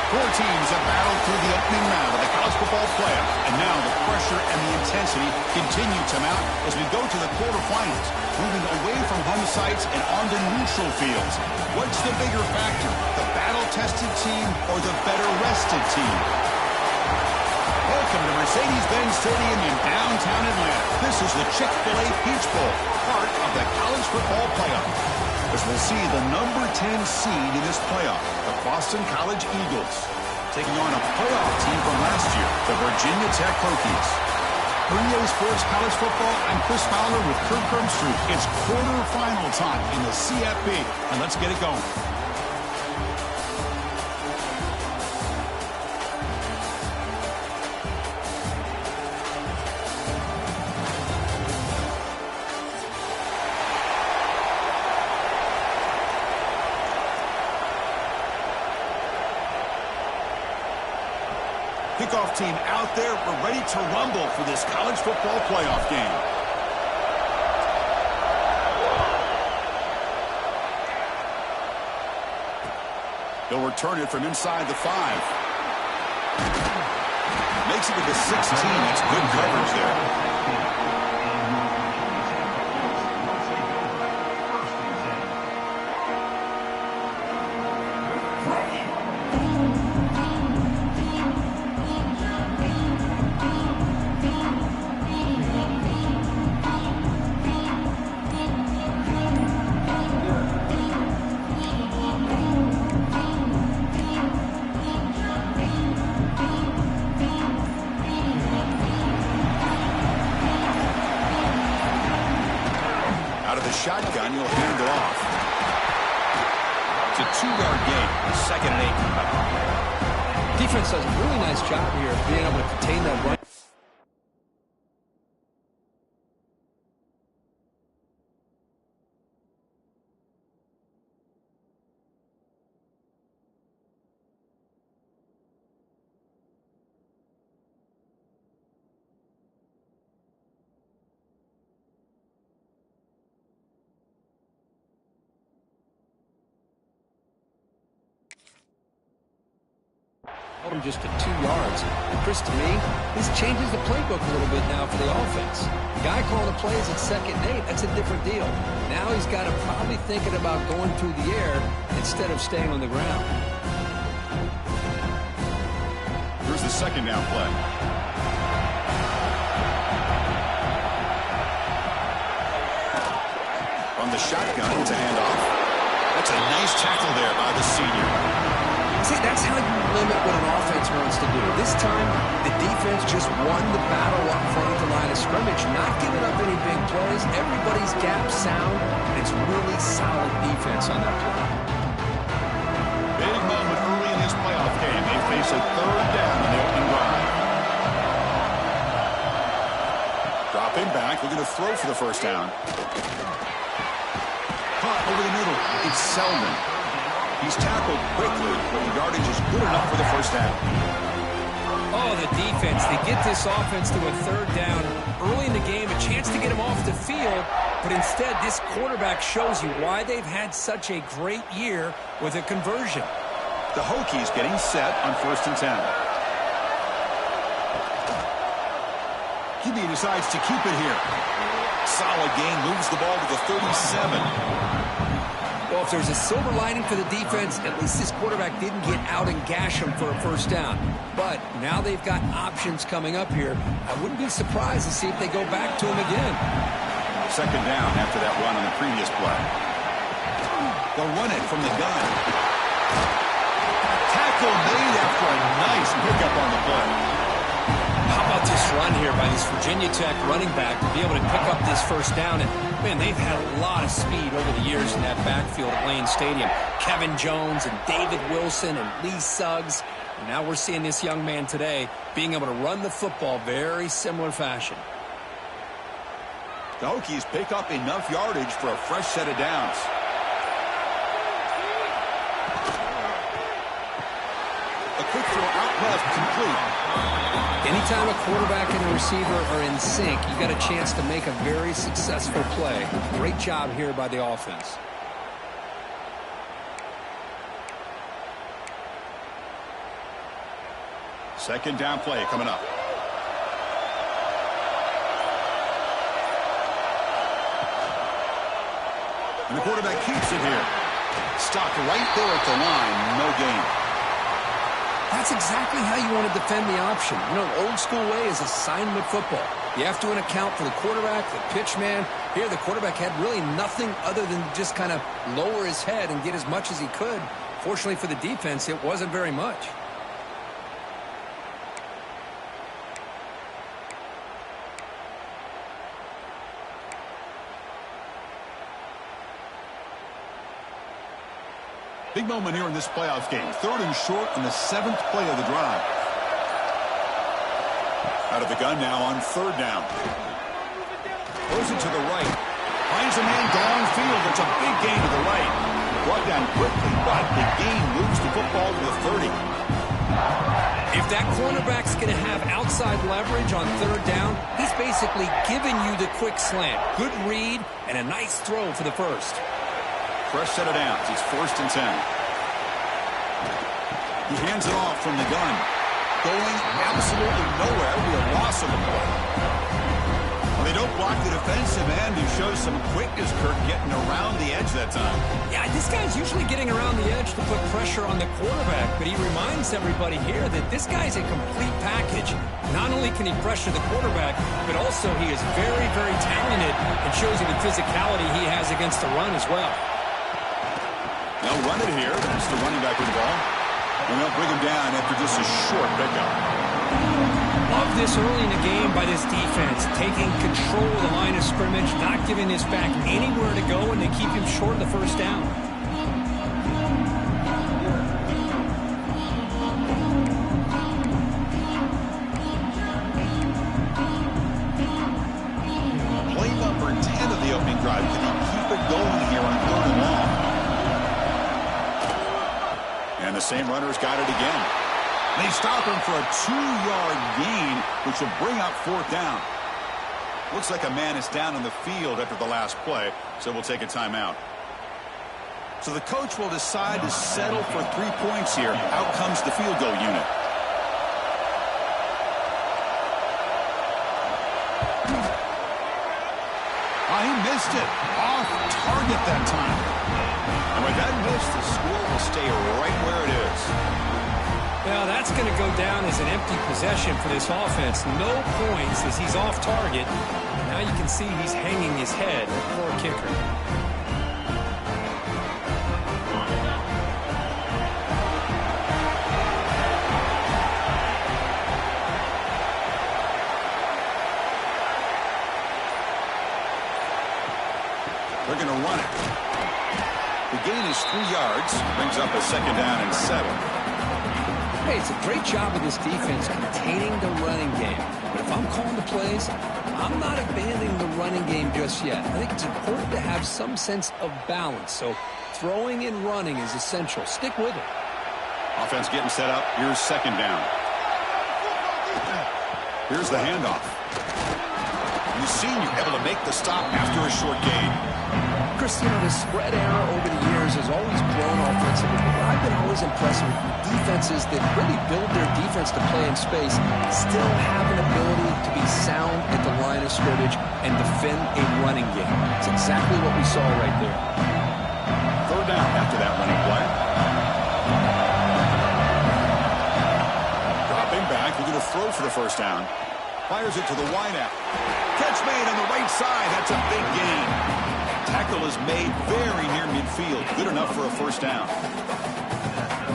Four teams have battled through the opening round of the college football playoff, and now the pressure and the intensity continue to mount as we go to the quarterfinals, moving away from home sites and onto neutral fields. What's the bigger factor, the battle-tested team or the better-rested team? Welcome to Mercedes-Benz Stadium in downtown Atlanta. This is the Chick-fil-A Peach Bowl, part of the college football playoff. As we'll see the number 10 seed in this playoff, the Boston College Eagles, taking on a playoff team from last year, the Virginia Tech Hokies. For EA Sports College Football, I'm Chris Fowler with Kirk Herbstreit. It's quarterfinal time in the CFP, and let's get it going. Kickoff team out there. We're ready to rumble for this college football playoff game. They'll return it from inside the 5. Makes it to the 16. That's good coverage there. Shotgun, you'll hand it off. It's a 2-yard gain, 2nd and 8. Defense does a really nice job here of being able to contain that run. Him just to 2 yards. And Chris, to me, this changes the playbook a little bit now for the offense. The guy calling the plays at 2nd and 8, that's a different deal. Now he's got to probably thinking about going through the air instead of staying on the ground. Here's the 2nd down play. From the shotgun, it's a handoff. That's a nice tackle there by the senior. See, that's how you limit what an offense wants to do. This time, the defense just won the battle up front at the line of scrimmage, not giving up any big plays. Everybody's gap sound, and it's really solid defense on that play. Big moment early in this playoff game. They face a 3rd down in the opening drive. Dropping back, looking to throw for the 1st down. Caught over the middle. It's Selden. He's tackled quickly, but the yardage is good enough for the 1st down. Oh, the defense. They get this offense to a 3rd down early in the game, a chance to get him off the field, but instead this quarterback shows you why they've had such a great year with a conversion. The Hokies getting set on 1st and 10. QB decides to keep it here. Solid gain, moves the ball to the 37. Well, if there's a silver lining for the defense, at least this quarterback didn't get out and gash him for a 1st down. But now they've got options coming up here. I wouldn't be surprised to see if they go back to him again. 2nd down after that run on the previous play. They'll run it from the gun. Tackle made after a nice pickup on the play. How about this run here by this Virginia Tech running back to be able to pick up this 1st down? And, man, they've had a lot of speed over the years in that backfield at Lane Stadium. Kevin Jones and David Wilson and Lee Suggs. And now we're seeing this young man today being able to run the football very similar fashion. The Hokies pick up enough yardage for a fresh set of downs. A quick throw out left, complete. Anytime a quarterback and a receiver are in sync, you got a chance to make a very successful play. Great job here by the offense. Second down play coming up. And the quarterback keeps it here. Stopped right there at the line. No gain. That's exactly how you want to defend the option. You know, the old school way is assignment football. You have to account for the quarterback, the pitch man. Here, the quarterback had really nothing other than just kind of lower his head and get as much as he could. Fortunately for the defense, it wasn't very much. Big moment here in this playoff game. 3rd and short on the 7th play of the drive. Out of the gun now on 3rd down. Throws it to the right. Finds a man downfield. It's a big gain to the right. Brought down quickly, but the gain moves the football to the 30. If that cornerback's going to have outside leverage on 3rd down, he's basically giving you the quick slant. Good read and a nice throw for the first. Fresh set of downs. It's 1st and 10. He hands it off from the gun. Going absolutely nowhere. We have lost him. Well, they don't block the defensive end. He shows some quickness, Kirk, getting around the edge that time. Yeah, this guy's usually getting around the edge to put pressure on the quarterback, but he reminds everybody here that this guy's a complete package. Not only can he pressure the quarterback, but also he is very, very talented and shows you the physicality he has against the run as well. They'll run it here. That's the running back with the ball. And they'll bring him down after just a short pickup. Love this early in the game by this defense, taking control of the line of scrimmage, not giving this back anywhere to go, and they keep him short of the 1st down. Play number 10 of the opening drive. Can he keep it going here on 3rd and long? And the same runner's got it again. They stop him for a 2-yard gain, which will bring up 4th down. Looks like a man is down on the field after the last play, so we'll take a timeout. So the coach will decide to settle for 3 points here. Out comes the field goal unit. Oh, he missed it. Off target that time. And with that miss, the score will stay right where it is. Well, that's going to go down as an empty possession for this offense. No points as he's off target. Now you can see he's hanging his head. Poor kicker. They're going to run it. The gain is 3 yards. Brings up a 2nd down and 7. Hey, it's a great job of this defense containing the running game. But if I'm calling the plays, I'm not abandoning the running game just yet. I think it's important to have some sense of balance. So throwing and running is essential. Stick with it. Offense getting set up. Here's 2nd down. Here's the handoff. The senior able to make the stop after a short gain. Chris, you know, the spread era over the years has always grown offensively, but I've been always impressed with defenses that really build their defense to play in space, still have an ability to be sound at the line of scrimmage and defend a running game. It's exactly what we saw right there. 3rd down after that running play. Dropping back, we're going to throw for the 1st down. Fires it to the wideout. Catch made on the right side. That's a big gain. Tackle is made very near midfield. Good enough for a 1st down.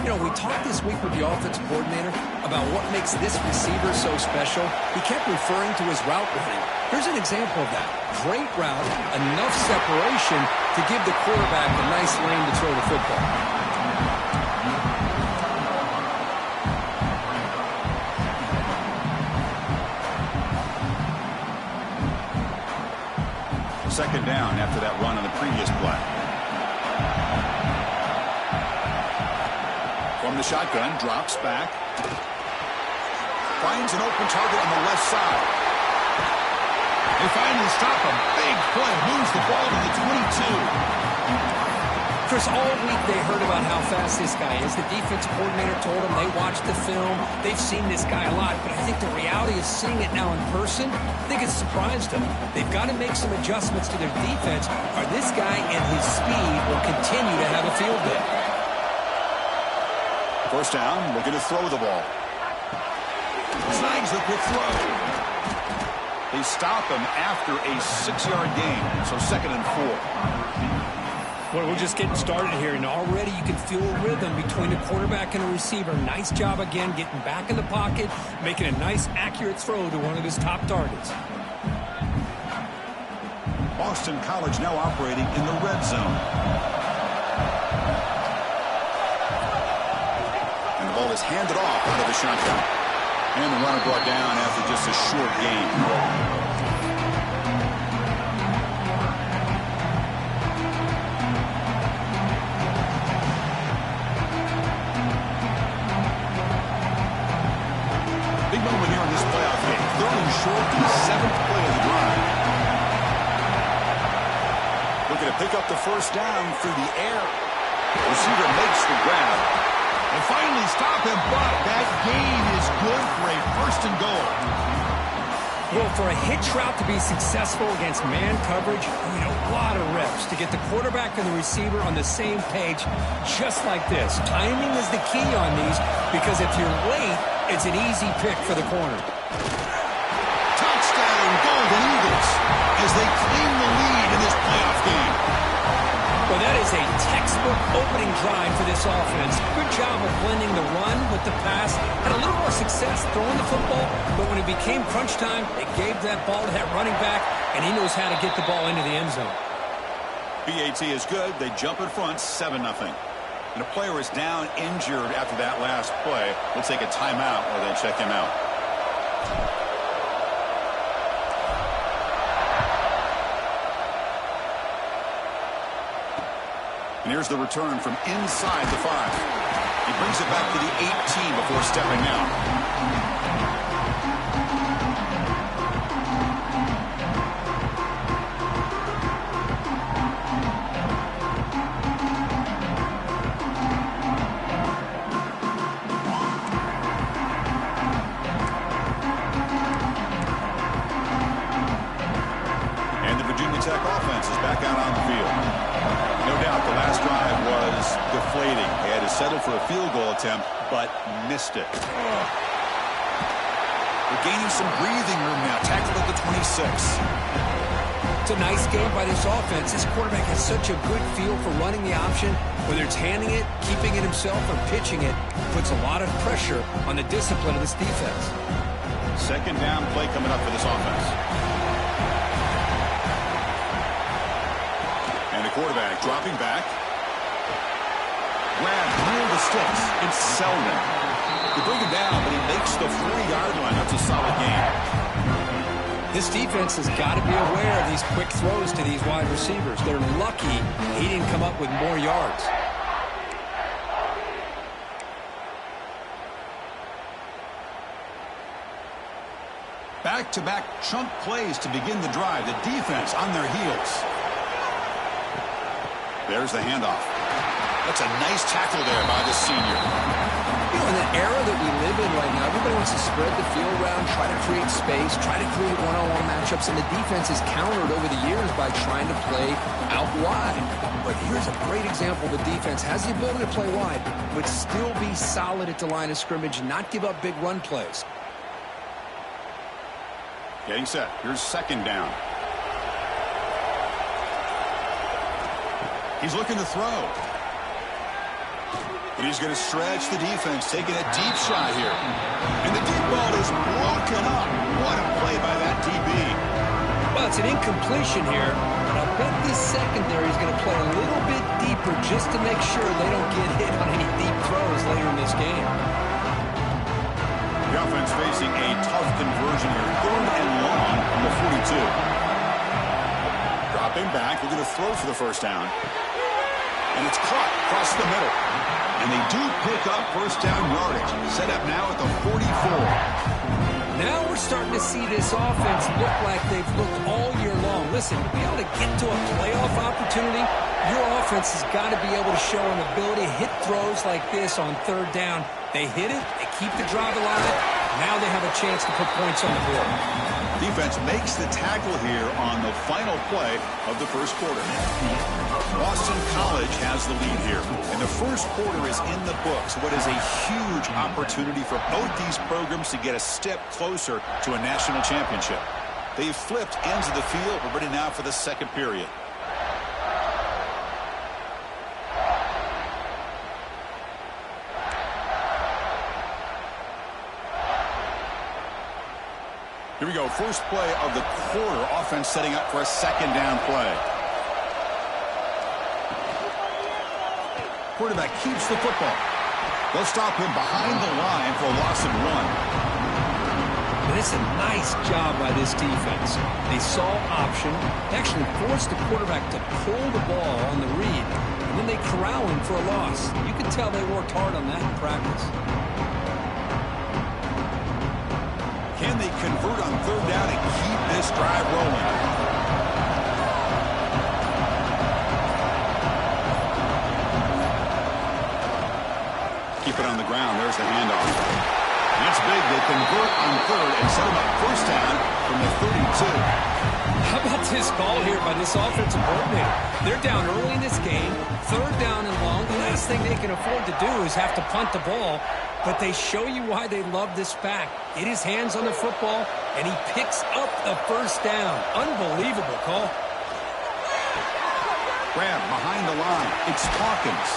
You know, we talked this week with the offensive coordinator about what makes this receiver so special. He kept referring to his route running. Here's an example of that. Great route, enough separation to give the quarterback a nice lane to throw the football. 2nd down after that run on the previous play. From the shotgun, drops back. Finds an open target on the left side. They finally stop a big play. Moves the ball to the 22. Chris, all week they heard about how fast this guy is. The defense coordinator told them they watched the film. They've seen this guy a lot, but I think the reality is seeing it now in person, I think it's surprised them. They've got to make some adjustments to their defense, or this guy and his speed will continue to have a field day. First down, looking to throw the ball. Snags the quick throw. They stop him after a 6-yard gain, so 2nd and 4. Well, we're just getting started here, and already you can feel a rhythm between the quarterback and the receiver. Nice job again getting back in the pocket, making a nice, accurate throw to one of his top targets. Boston College now operating in the red zone. And the ball is handed off out of the shotgun. And the runner brought down after just a short gain. Big moment here in this playoff game. 3rd and short, the 7th play of the drive. Looking to pick up the first down through the air. The receiver makes the grab. They finally stop him, but that gain is good for a 1st and goal. Well, for a hitch route to be successful against man coverage, you need a lot of reps to get the quarterback and the receiver on the same page, just like this. Timing is the key on these, because if you're late, it's an easy pick for the corner. Touchdown, Golden Eagles, as they claim the lead in this playoff game. Well, that is a textbook opening drive for this offense. Good job of blending the run with the pass. Had a little more success throwing the football, but when it became crunch time, they gave that ball to that running back, and he knows how to get the ball into the end zone. BAT is good. They jump in front, 7-0. And a player is down injured after that last play. We'll take a timeout or then check him out. And here's the return from inside the 5. He brings it back to the 18 before stepping out. And the Virginia Tech offense is back out on the field. No doubt the last drive was deflating. They had to settle for a field goal attempt, but missed it. They're gaining some breathing room now. Tackled at the 26. It's a nice game by this offense. This quarterback has such a good feel for running the option. Whether it's handing it, keeping it himself, or pitching it, puts a lot of pressure on the discipline of this defense. 2nd down play coming up for this offense. Quarterback dropping back. Grab near the sticks. It's Selden. They bring him down, but he makes the 40-yard line. That's a solid gain. This defense has got to be aware of these quick throws to these wide receivers. They're lucky he didn't come up with more yards. Back-to-back chunk plays to begin the drive. The defense on their heels. There's the handoff. That's a nice tackle there by the senior. You know, in the era that we live in right now, everybody wants to spread the field around, try to create space, try to create one-on-one matchups, and the defense is countered over the years by trying to play out wide. But here's a great example. The defense has the ability to play wide, but still be solid at the line of scrimmage and not give up big run plays. Getting set. Here's 2nd down. He's looking to throw. And he's going to stretch the defense, taking a deep shot here. And the deep ball is broken up. What a play by that DB. Well, it's an incompletion here, but I bet this secondary is going to play a little bit deeper just to make sure they don't get hit on any deep throws later in this game. The offense facing a tough conversion here. 3rd and long from the 42. Dropping back, looking to throw for the first down. And it's caught across the middle. And they do pick up first down yardage. Set up now at the 44. Now we're starting to see this offense look like they've looked all year long. Listen, to be able to get to a playoff opportunity, your offense has got to be able to show an ability to hit throws like this on third down. They hit it, they keep the drive alive. Now they have a chance to put points on the board. Defense makes the tackle here on the final play of the first quarter. Boston College has the lead here, and the first quarter is in the books. What is a huge opportunity for both these programs to get a step closer to a national championship. They've flipped ends of the field. We're ready now for the second period. Here we go, first play of the quarter. Offense setting up for a second down play. Quarterback keeps the football. They'll stop him behind the line for a loss of 1. And it's a nice job by this defense. They saw option, actually forced the quarterback to pull the ball on the read, and then they corral him for a loss. You can tell they worked hard on that in practice. Can they convert on third down and keep this drive rolling? Keep it on the ground. There's the handoff. That's big. They convert on third and set him up first down from the 32. How about this call here by this offensive coordinator? They're down early in this game, third down and long. The last thing they can afford to do is have to punt the ball. But they show you why they love this back. Get his hands on the football, and he picks up the first down. Unbelievable call. Grab behind the line. It's Hawkins.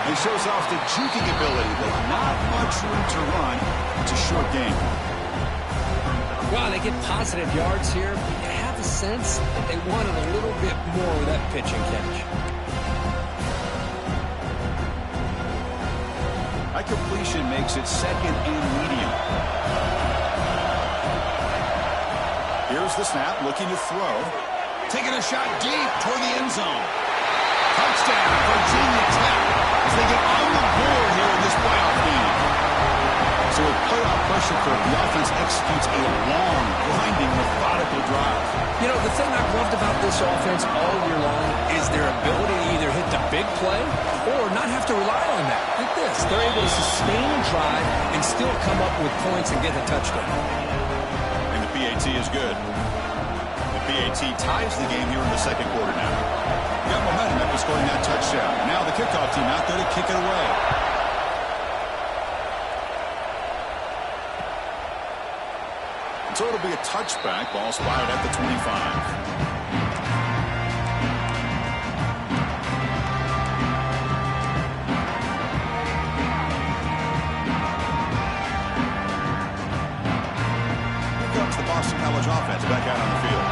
He shows off the juking ability, but not much room to run. It's a short game. Wow, they get positive yards here. You have a sense that they wanted a little bit more with that pitch and catch. That completion makes it second and medium. Here's the snap, looking to throw. Taking a shot deep toward the end zone. Touchdown, Virginia Tech, as they get on the board here in this playoff game. So with playoff pressure for the offense executes a long, grinding, methodical drive. You know, the thing I've loved about this offense all year long is their ability to either hit the big play or not have to rely on that. Like this. They're able to sustain a drive and still come up with points and get a touchdown. And the PAT is good. The PAT ties the game here in the second quarter now. Got momentum after scoring that touchdown. Now the kickoff team out there to kick it away. So it'll be a touchback. Ball spotted at the 25. The Boston College offense back out on the field.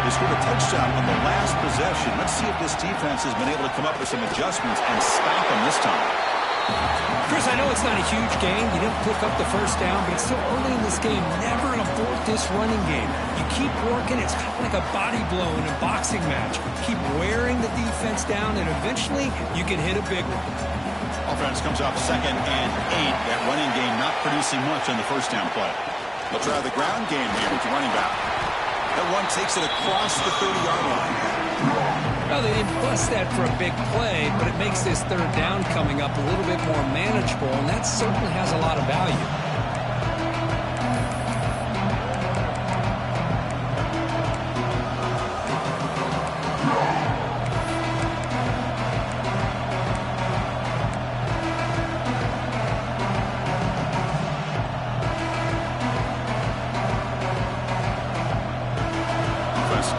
They scored a touchdown on the last possession. Let's see if this defense has been able to come up with some adjustments and stop them this time. Chris, I know it's not a huge game. You didn't pick up the first down, but it's still early in this game. Never abort this running game. You keep working. It's kind of like a body blow in a boxing match. Keep wearing the defense down, and eventually you can hit a big one. Offense comes up second and 8. That running game not producing much on the first down play. They'll try the ground game here with the running back. That one takes it across the 30-yard line. Well, they didn't bust that for a big play, but it makes this third down coming up a little bit more manageable, and that certainly has a lot of value.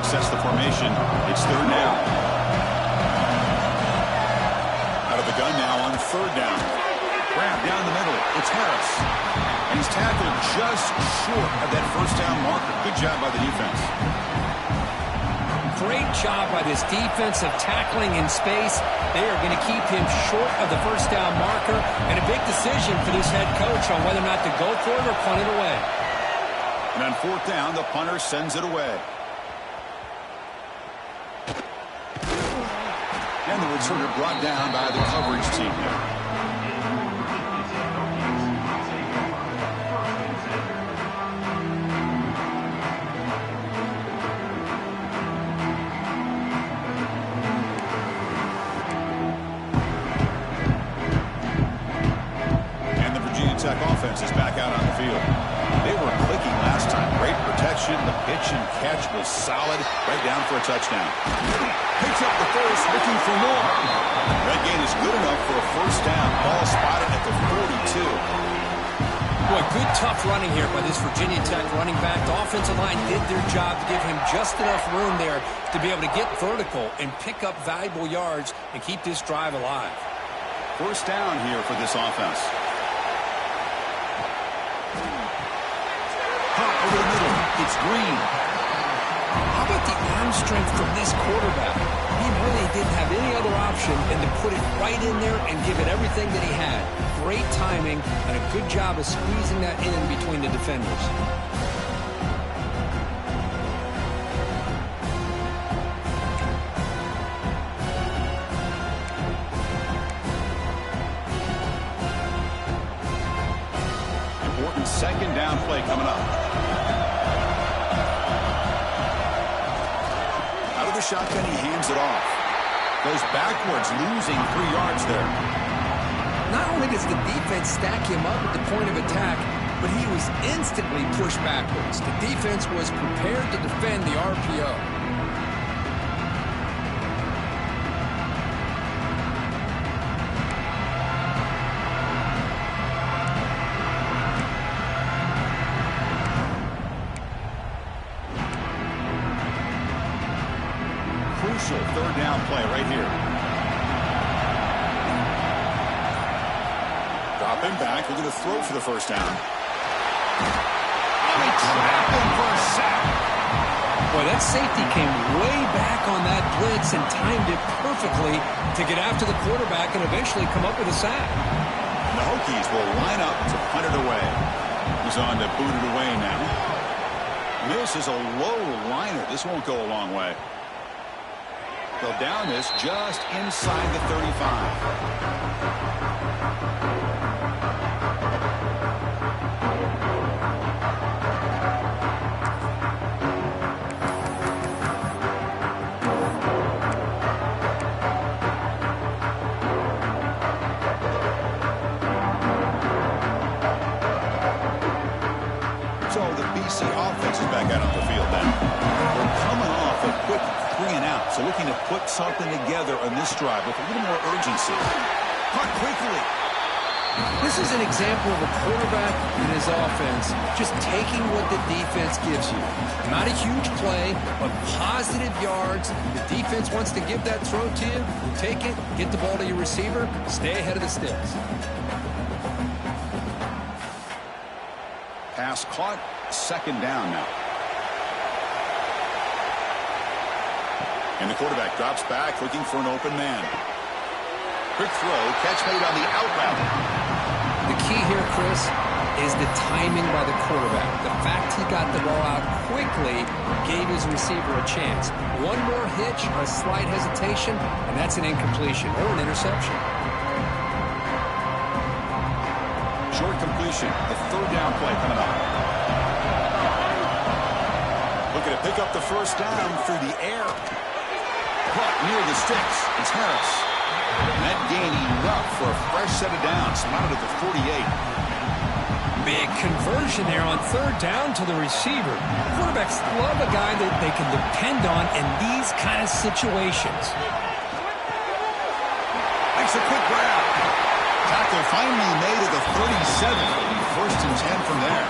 Sets the formation. It's third down. Out of the gun now on third down. Grab down the middle. It's Harris. And he's tackled just short of that first down marker. Good job by the defense. Great job by this defensive tackling in space. They are going to keep him short of the first down marker. And a big decision for this head coach on whether or not to go for it or punt it away. And on fourth down, the punter sends it away. And the returner brought down by the coverage team here. Tech offense is back out on the field. They were clicking last time. Great protection. The pitch and catch was solid. Right down for a touchdown. Picks up the first, looking for more. That gain is good enough for a first down. Ball spotted at the 42. Boy, good tough running here by this Virginia Tech running back. The offensive line did their job to give him just enough room there to be able to get vertical and pick up valuable yards and keep this drive alive. First down here for this offense. Hop over the middle. It's Green. How about the arm strength from this quarterback? He really didn't have any other option than to put it right in there and give it everything that he had. Great timing and a good job of squeezing that in between the defenders. Important second down play coming up. Out of the shotgun, he hands it off. Goes backwards, losing 3 yards there. Not only does the defense stack him up at the point of attack, but he was instantly pushed backwards. The defense was prepared to defend the RPO. Crucial third down play right here. Dropping back, looking to throw for the first down. They trap him for a sack. Boy, that safety came way back on that blitz and timed it perfectly to get after the quarterback and eventually come up with a sack. The Hokies will line up to punt it away. He's on to boot it away now. This is a low liner. This won't go a long way. They'll down this just inside the 35. So the BC offense is back out on the field now. They're coming off a quick 3 and out, so looking to put something together on this drive with a little more urgency. Caught quickly. This is an example of a quarterback and his offense just taking what the defense gives you. Not a huge play, but positive yards. The defense wants to give that throw to you. You take it, get the ball to your receiver, stay ahead of the sticks. Pass caught, second down now. And the quarterback drops back, looking for an open man. Quick throw, catch made on the out route. The key here, Chris, is the timing by the quarterback. The fact he got the ball out quickly gave his receiver a chance. One more hitch, a slight hesitation, and that's an incompletion or an interception. Short completion, a third down play coming up. Looking to pick up the first down through the air. Caught near the sticks. It's Harris. And that gain enough for a fresh set of downs. Spotted at the 48. Big conversion there on third down to the receiver. Quarterbacks love a guy that they can depend on in these kind of situations. Makes a quick grab. Tackle finally made at the 37. First and 10 from there.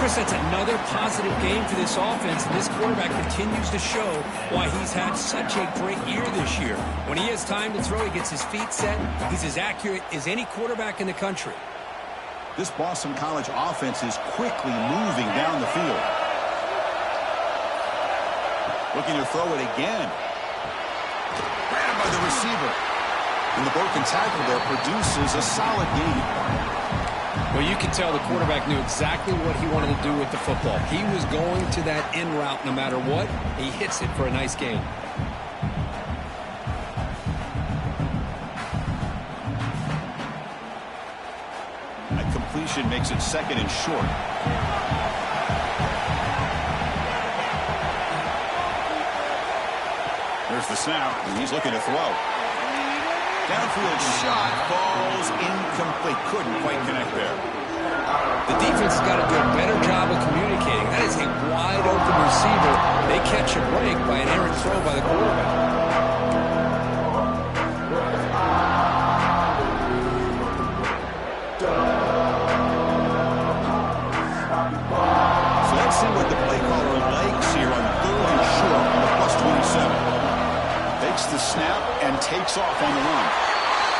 Chris, that's another positive game for this offense, and this quarterback continues to show why he's had such a great year this year. When he has time to throw, he gets his feet set. He's as accurate as any quarterback in the country. This Boston College offense is quickly moving down the field. Looking to throw it again. Grabbed by the receiver. And the broken tackle there produces a solid gain. Well, you can tell the quarterback knew exactly what he wanted to do with the football. He was going to that in route no matter what. He hits it for a nice gain. That completion makes it second and short. There's the snap, and he's looking to throw. Downfield shot falls incomplete. Couldn't quite connect there. The defense has got to do a better job of communicating. That is a wide-open receiver. They catch a break by an errant throw by the quarterback. See what the play caller likes here on 3rd and short on the +27. Takes the snap and takes off on the run.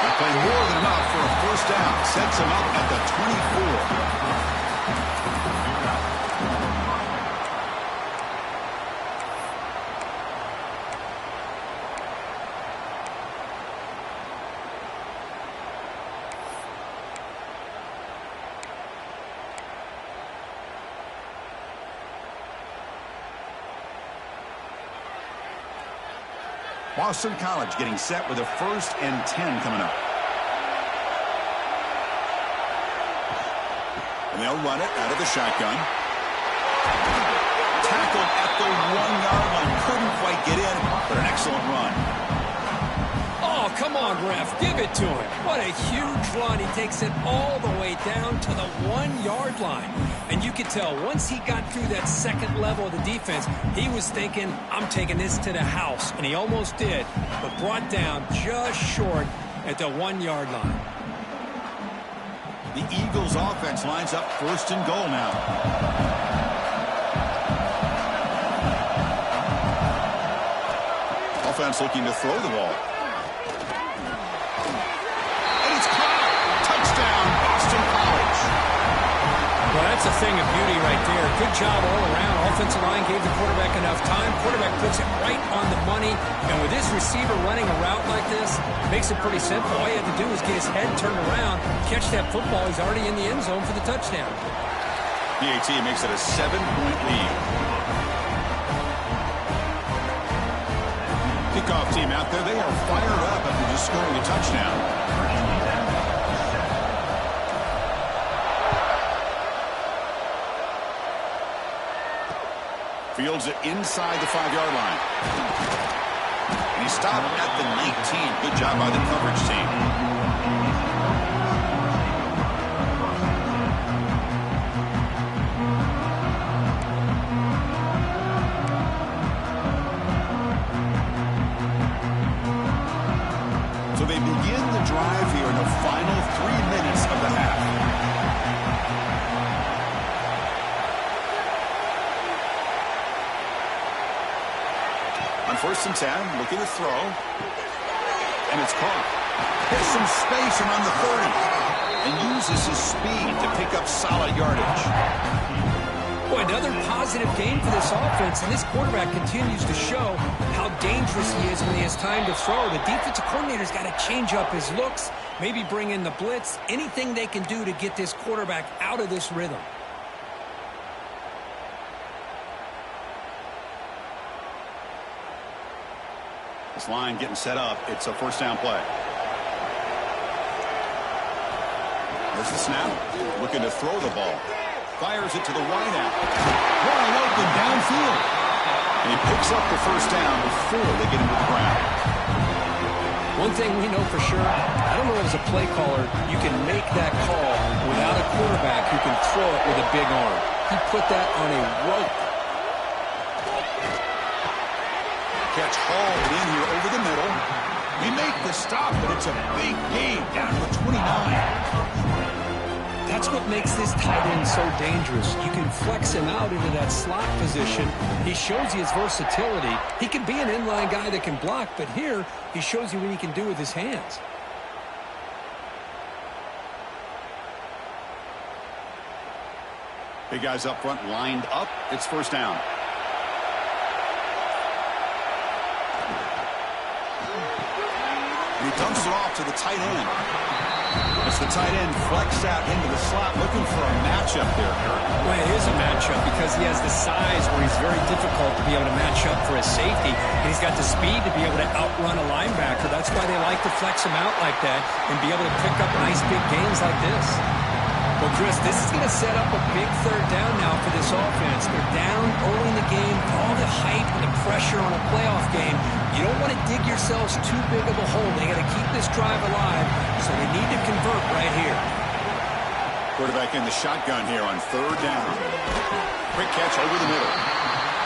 That play more than enough for a first down. Sets him up at the 24. Boston College getting set with a 1st and 10 coming up. And they'll run it out of the shotgun. Tackled at the 1-yard line. Couldn't quite get in, but an excellent run. Oh, come on, ref. Give it to him. What a huge run. He takes it all the way down to the 1-yard line. And you could tell once he got through that second level of the defense, he was thinking, I'm taking this to the house. And he almost did, but brought down just short at the 1-yard line. The Eagles offense lines up 1st and goal now. Offense looking to throw the ball. Well, that's a thing of beauty right there. Good job all around. Offensive line gave the quarterback enough time. Quarterback puts it right on the money. And with his receiver running a route like this, it makes it pretty simple. All you have to do is get his head turned around, catch that football. He's already in the end zone for the touchdown. PAT makes it a 7-point lead. Kickoff team out there. They are fired up after just scoring a touchdown. Fields it inside the 5-yard line. And he stopped at the 19. Good job by the coverage team. So they begin the drive here in the final 3 minutes of the half. On 1st and 10, looking to throw. And it's caught. Has some space around the 30. And uses his speed to pick up solid yardage. Boy, another positive game for this offense. And this quarterback continues to show how dangerous he is when he has time to throw. The defensive coordinator's got to change up his looks. Maybe bring in the blitz. Anything they can do to get this quarterback out of this rhythm. This line getting set up. It's a 1st down play. There's the snap. Looking to throw the ball. Fires it to the wideout. Wide open downfield. And he picks up the 1st down before they get him to the ground. One thing we know for sure, I don't know as a play caller, you can make that call without a quarterback who can throw it with a big arm. He put that on a rope. Catch hauled in here over the middle. We make the stop, but it's a big gain down to the 29. That's what makes this tight end so dangerous. You can flex him out into that slot position. He shows you his versatility. He can be an inline guy that can block, but here he shows you what he can do with his hands. Big guys up front lined up. It's 1st down. He dumps it off to the tight end. As the tight end flexed out into the slot, looking for a matchup there. Well, it is a matchup because he has the size where he's very difficult to be able to match up for his safety. And he's got the speed to be able to outrun a linebacker. That's why they like to flex him out like that and be able to pick up nice big gains like this. Well, Chris, this is going to set up a big third down now for this offense. They're down early in the game. All the hype and the pressure on a playoff game. You don't want to dig yourselves too big of a hole. They got to keep this drive alive, so they need to convert right here. Quarterback in the shotgun here on third down. Quick catch over the middle.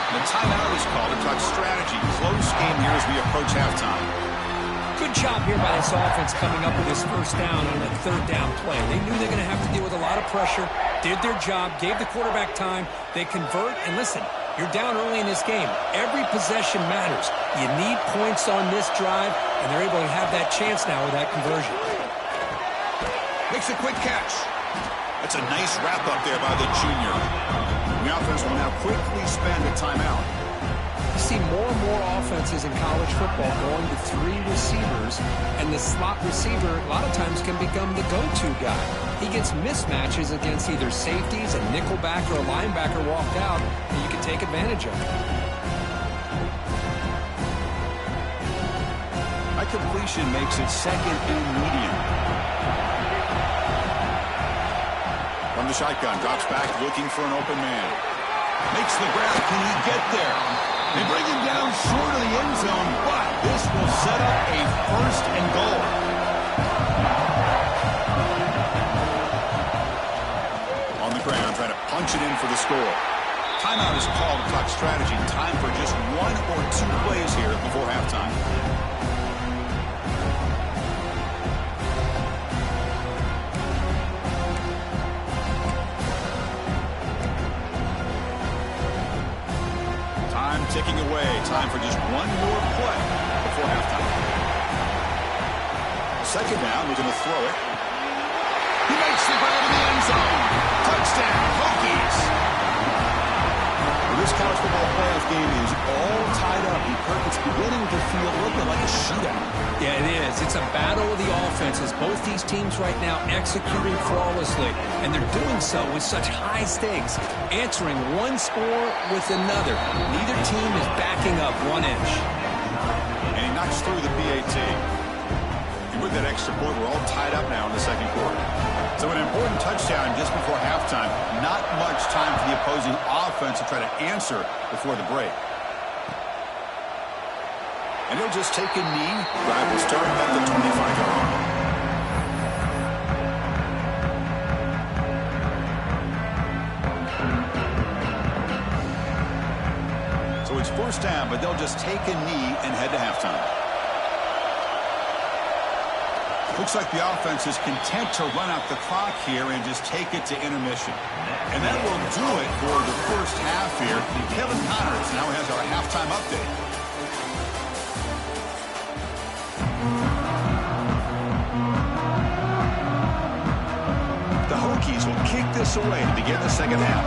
The timeout is called to talk strategy. Close game here as we approach halftime. Good job here by this offense coming up with this first down on that third down play. They knew they were going to have to deal with a lot of pressure, did their job, gave the quarterback time. They convert, and listen, you're down early in this game. Every possession matters. You need points on this drive, and they're able to have that chance now with that conversion. Makes a quick catch. That's a nice wrap up there by the junior. The offense will now quickly spend a timeout. You see more and more offenses in college football going to 3 receivers, and the slot receiver a lot of times can become the go-to guy. He gets mismatches against either safeties, a nickelback, or a linebacker walked out, and you can take advantage of it. A completion makes it second and medium. From the shotgun, drops back looking for an open man. Makes the grab. Can he get there? They bring him down short of the end zone, but this will set up a first and goal. On the ground, trying to punch it in for the score. Timeout is called to talk strategy. Time for just 1 or 2 plays here before halftime. Ticking away. Time for just 1 more play before halftime. Second down, we're going to throw it. He makes the grab in the end zone. Touchdown, Hokies. Well, this college football playoff game is all tied up. It's beginning to feel a little bit like a shootout. Yeah, it is. It's a battle of the offenses. Both these teams right now executing flawlessly, and they're doing so with such high stakes, answering one score with another. Neither team is backing up 1 inch. And he knocks through the PAT. And with that extra point, we're all tied up now in the second quarter. So an important touchdown just before halftime. Not much time for the opposing offense to try to answer before the break. And he'll just take a knee. Drive will start at the 25-yard line. So it's first down, but they'll just take a knee and head to halftime. Looks like the offense is content to run out the clock here and just take it to intermission. And that will do it for the first half here. Kevin Connors now has our halftime update. The Hokies will kick this away to begin the second half.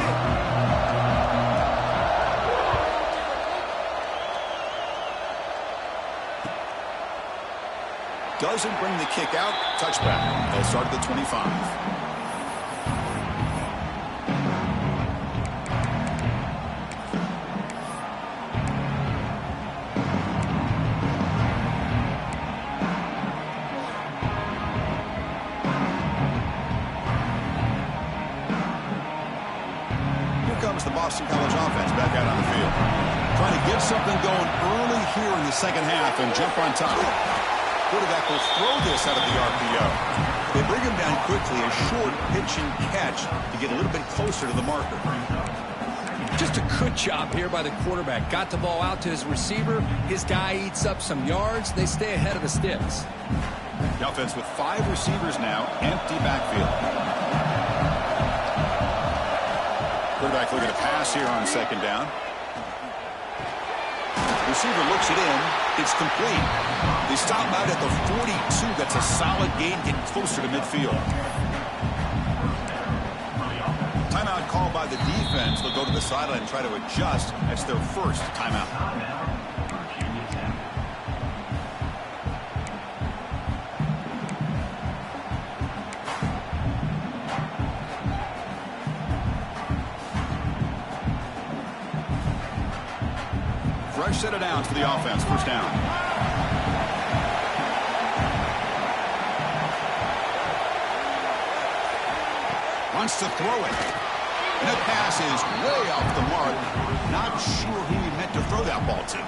Doesn't bring the kick out. Touchback. They'll start at the 25. The Boston College offense back out on the field. Trying to get something going early here in the second half and jump on top. Quarterback will throw this out of the RPO. They bring him down quickly, a short pitch and catch to get a little bit closer to the marker. Just a good job here by the quarterback. Got the ball out to his receiver. His guy eats up some yards. They stay ahead of the sticks. The offense with 5 receivers now, empty backfield. Quarterback looking to pass here on second down. Receiver looks it in. It's complete. They stop out at the 42. That's a solid gain, getting closer to midfield. Timeout called by the defense. They'll go to the sideline and try to adjust. That's their first timeout. Fresh set of downs for the offense. First down. Wants to throw it. And the pass is way off the mark. Not sure who he meant to throw that ball to.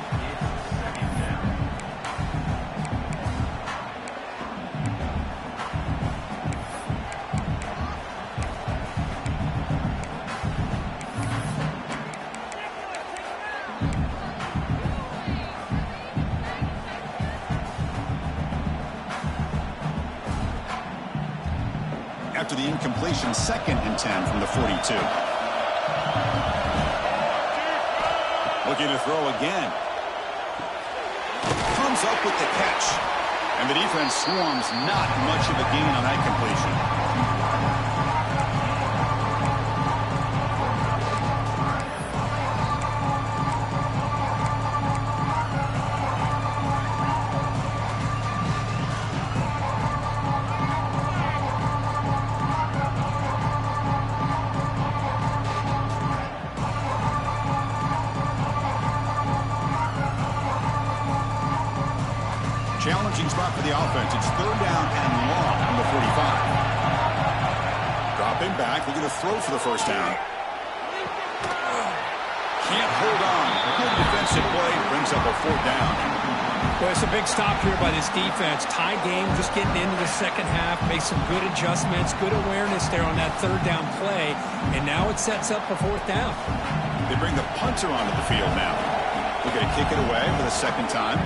After the incompletion, 2nd and 10 from the 42. Looking to throw again. Comes up with the catch. And the defense swarms, not much of a gain on that completion. Challenging spot for the offense. It's 3rd down and long from the 45. Dropping back, looking to throw for the 1st down. Can't hold on. Good defensive play. Brings up a 4th down. Well, it's a big stop here by this defense. Tie game, just getting into the 2nd half. Make some good adjustments, good awareness there on that 3rd down play. And now it sets up for 4th down. They bring the punter onto the field now. Looking to kick it away for the 2nd time.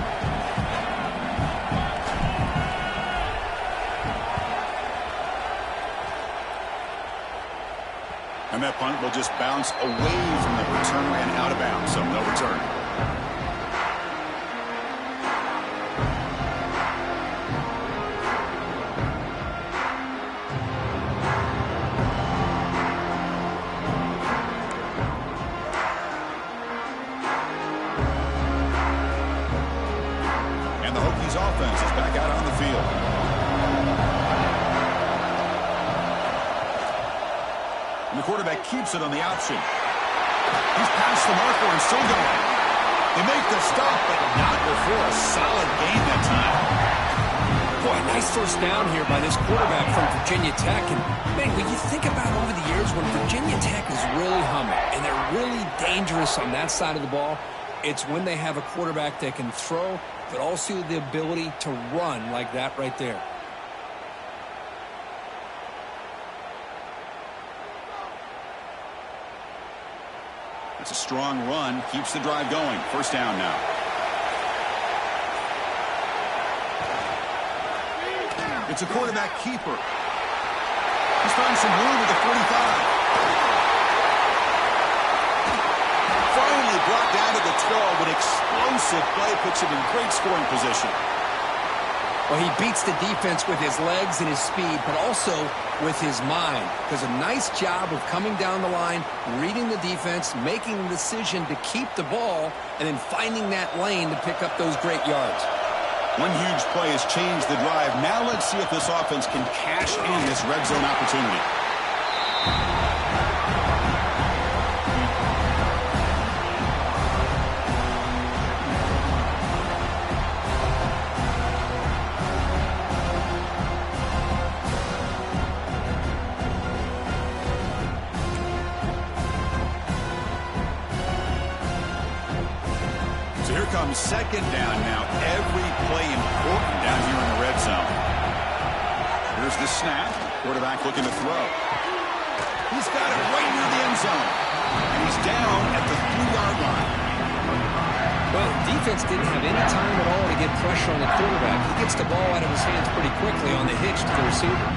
And that punt will just bounce away from the return man out of bounds, so no return. And the Hokies offense is back out on the field. And the quarterback keeps it on the option. He's past the marker and still going. They make the stop, but not before a solid gain that time. Boy, nice 1st down here by this quarterback from Virginia Tech. And, man, when you think about over the years when Virginia Tech is really humming and they're really dangerous on that side of the ball, it's when they have a quarterback that can throw, but also the ability to run like that right there. It's a strong run. Keeps the drive going. 1st down now. It's a quarterback keeper. He's found some room at the 45. Finally brought down to the 12. An explosive play puts him in great scoring position. Well, he beats the defense with his legs and his speed, but also with his mind. Does a nice job of coming down the line, reading the defense, making the decision to keep the ball, and then finding that lane to pick up those great yards. One huge play has changed the drive. Now let's see if this offense can cash in this red zone opportunity. So here comes 2nd down now. Every play important down here in the red zone. Here's the snap. Quarterback looking to throw. He's got it right near the end zone. And he's down at the 3-yard line. Well, defense didn't have any time at all to get pressure on the quarterback. He gets the ball out of his hands pretty quickly on the hitch to the receiver.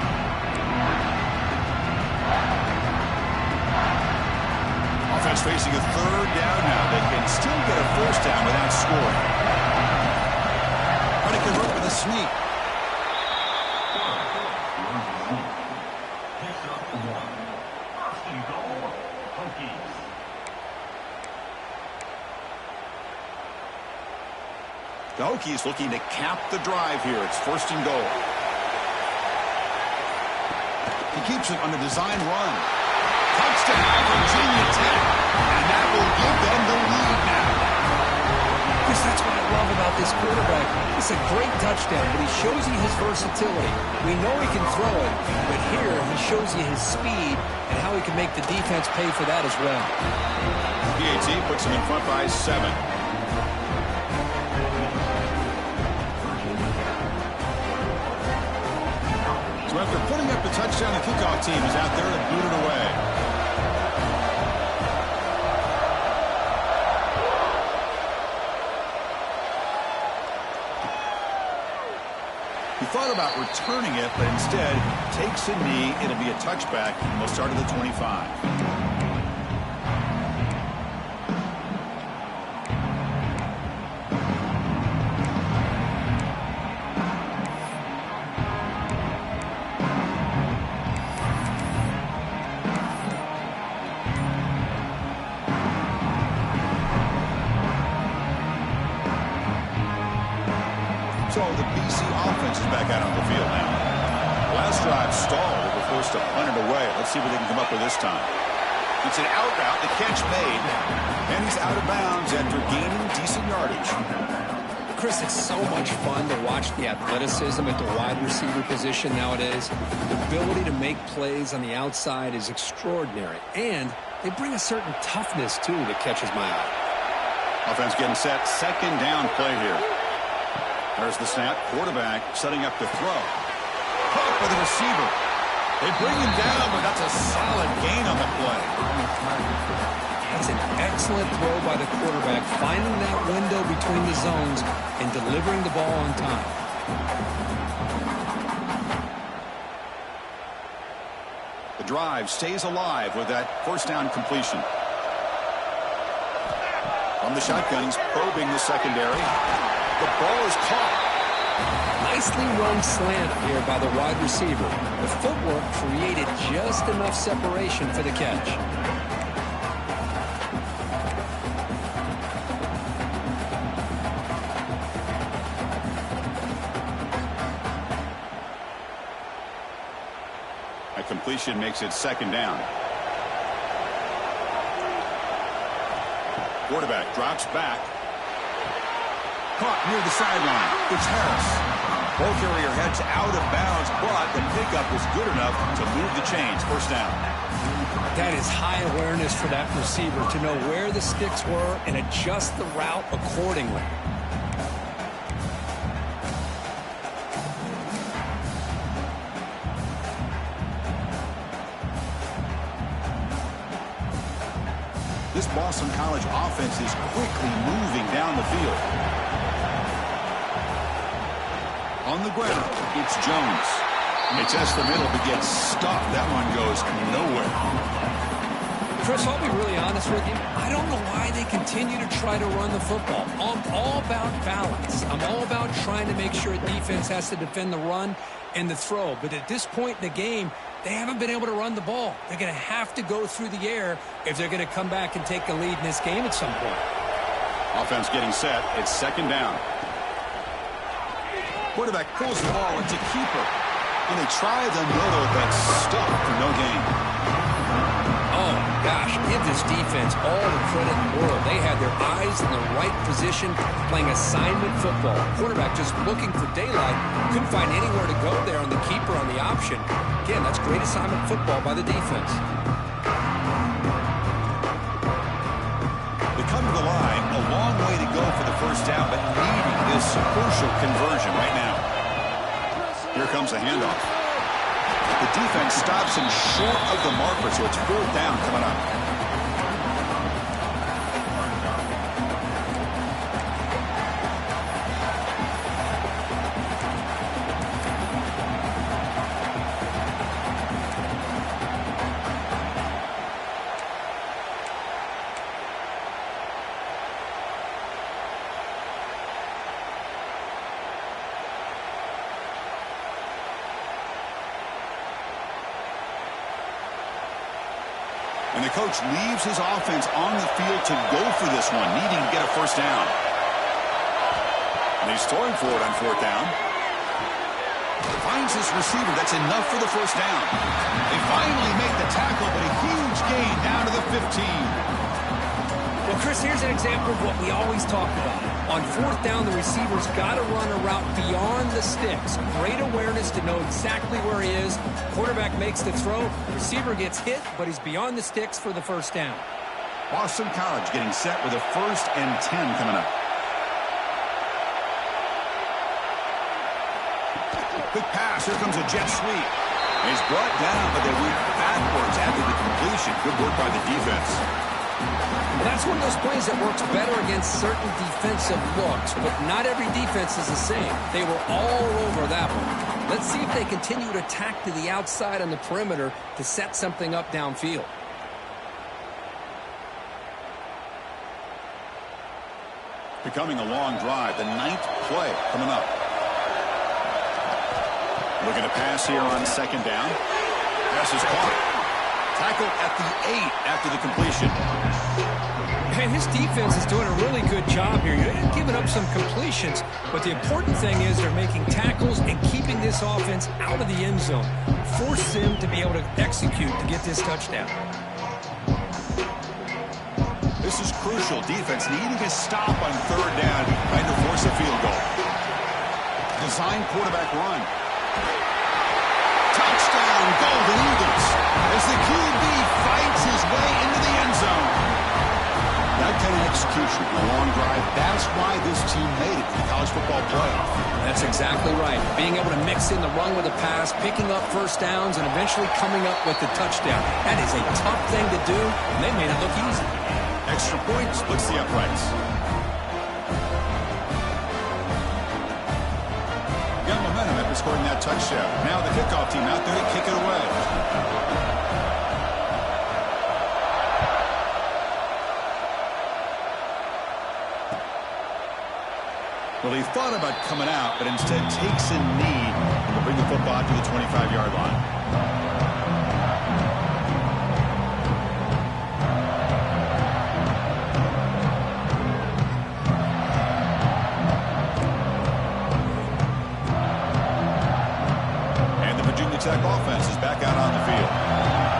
Offense facing a 3rd down now. They can still get a 1st down without scoring. Trying to convert with a sneak. The Hokies looking to cap the drive here. It's 1st and goal. He keeps it on a design run. Touchdown, Virginia Tech. And that will give them the lead now. That's what I love about about this quarterback. It's a great touchdown, but he shows you his versatility. We know he can throw it, but here he shows you his speed and how he can make the defense pay for that as well. PAT puts him in front by 7. So after putting up the touchdown, the kickoff team is out there to boot it away. He thought about returning it, but instead takes a knee. It'll be a touchback, and we'll start at the 25. So the BC offense is back out on the field now. Last drive stalled. They were forced to punt it away. Let's see what they can come up with this time. It's an out route. The catch made. And he's out of bounds after gaining decent yardage. Chris, it's so much fun to watch the athleticism at the wide receiver position nowadays. The ability to make plays on the outside is extraordinary. And they bring a certain toughness, too, that catches my eye. Offense getting set. Second down play here. There's the snap. Quarterback setting up to throw. Caught by the receiver. They bring him down, but that's a solid gain on the play. That's an excellent throw by the quarterback, finding that window between the zones and delivering the ball on time. The drive stays alive with that first down completion. From the shotgun, he's probing the secondary. The ball is caught. Nicely run slant here by the wide receiver. The footwork created just enough separation for the catch. A completion makes it second down. Quarterback drops back. Caught near the sideline. It's Harris. Ball carrier heads out of bounds, but the pickup was good enough to move the chains. First down. That is high awareness for that receiver to know where the sticks were and adjust the route accordingly. This Boston College offense is quickly moving down the field. On the ground, it's Jones. They test the middle, but gets stuffed. That one goes nowhere. Chris, I'll be really honest with you. I don't know why they continue to try to run the football. I'm all about balance. I'm all about trying to make sure a defense has to defend the run and the throw. But at this point in the game, they haven't been able to run the ball. They're going to have to go through the air if they're going to come back and take a lead in this game at some point. Offense getting set. It's second down. Quarterback pulls the ball into keeper. And they try the middle, but stuck for no gain. Oh, gosh, give this defense all the credit in the world. They had their eyes in the right position, playing assignment football. Quarterback just looking for daylight. Couldn't find anywhere to go there on the keeper on the option. Again, that's great assignment football by the defense. They come to the line, a long way to go for the first down, but needing this crucial conversion right now. Here comes the handoff. The defense stops him short of the marker, so it's fourth down coming up. And the coach leaves his offense on the field to go for this one, needing to get a first down. And he's throwing for it on fourth down. Finds his receiver. That's enough for the first down. They finally make the tackle, but a huge gain down to the 15. Well, Chris, here's an example of what we always talk about. On fourth down, the receiver's got to run a route beyond the sticks. Great awareness to know exactly where he is. Quarterback makes the throw. Receiver gets hit, but he's beyond the sticks for the first down. Boston College getting set with a 1st and 10 coming up. Quick pass. Here comes a jet sweep. He's brought down, but they went backwards after the completion. Good work by the defense. Well, that's one of those plays that works better against certain defensive looks, but not every defense is the same. They were all over that one. Let's see if they continue to attack to the outside on the perimeter to set something up downfield. Becoming a long drive. The 9th play coming up. Looking to pass here on 2nd down. Pass is caught. Tackle at the 8 after the completion. Man, his defense is doing a really good job here. You're giving up some completions, but the important thing is they're making tackles and keeping this offense out of the end zone. Force them to be able to execute to get this touchdown. This is crucial. Defense needing to stop on 3rd down, trying to force a field goal. Design quarterback run. Touchdown, Golden Eagles, as the QB fights his way into the end zone. That kind of execution, a long drive, that's why this team made it to the college football playoff. That's exactly right. Being able to mix in the run with the pass, picking up first downs, and eventually coming up with the touchdown. That is a tough thing to do, and they made it look easy. Extra point splits the uprights. Got momentum after scoring that touchdown. Now the kickoff team out there to kick it away. Well, he thought about coming out, but instead takes a knee and will bring the football to the 25-yard line. And the Virginia Tech offense is back out on the field.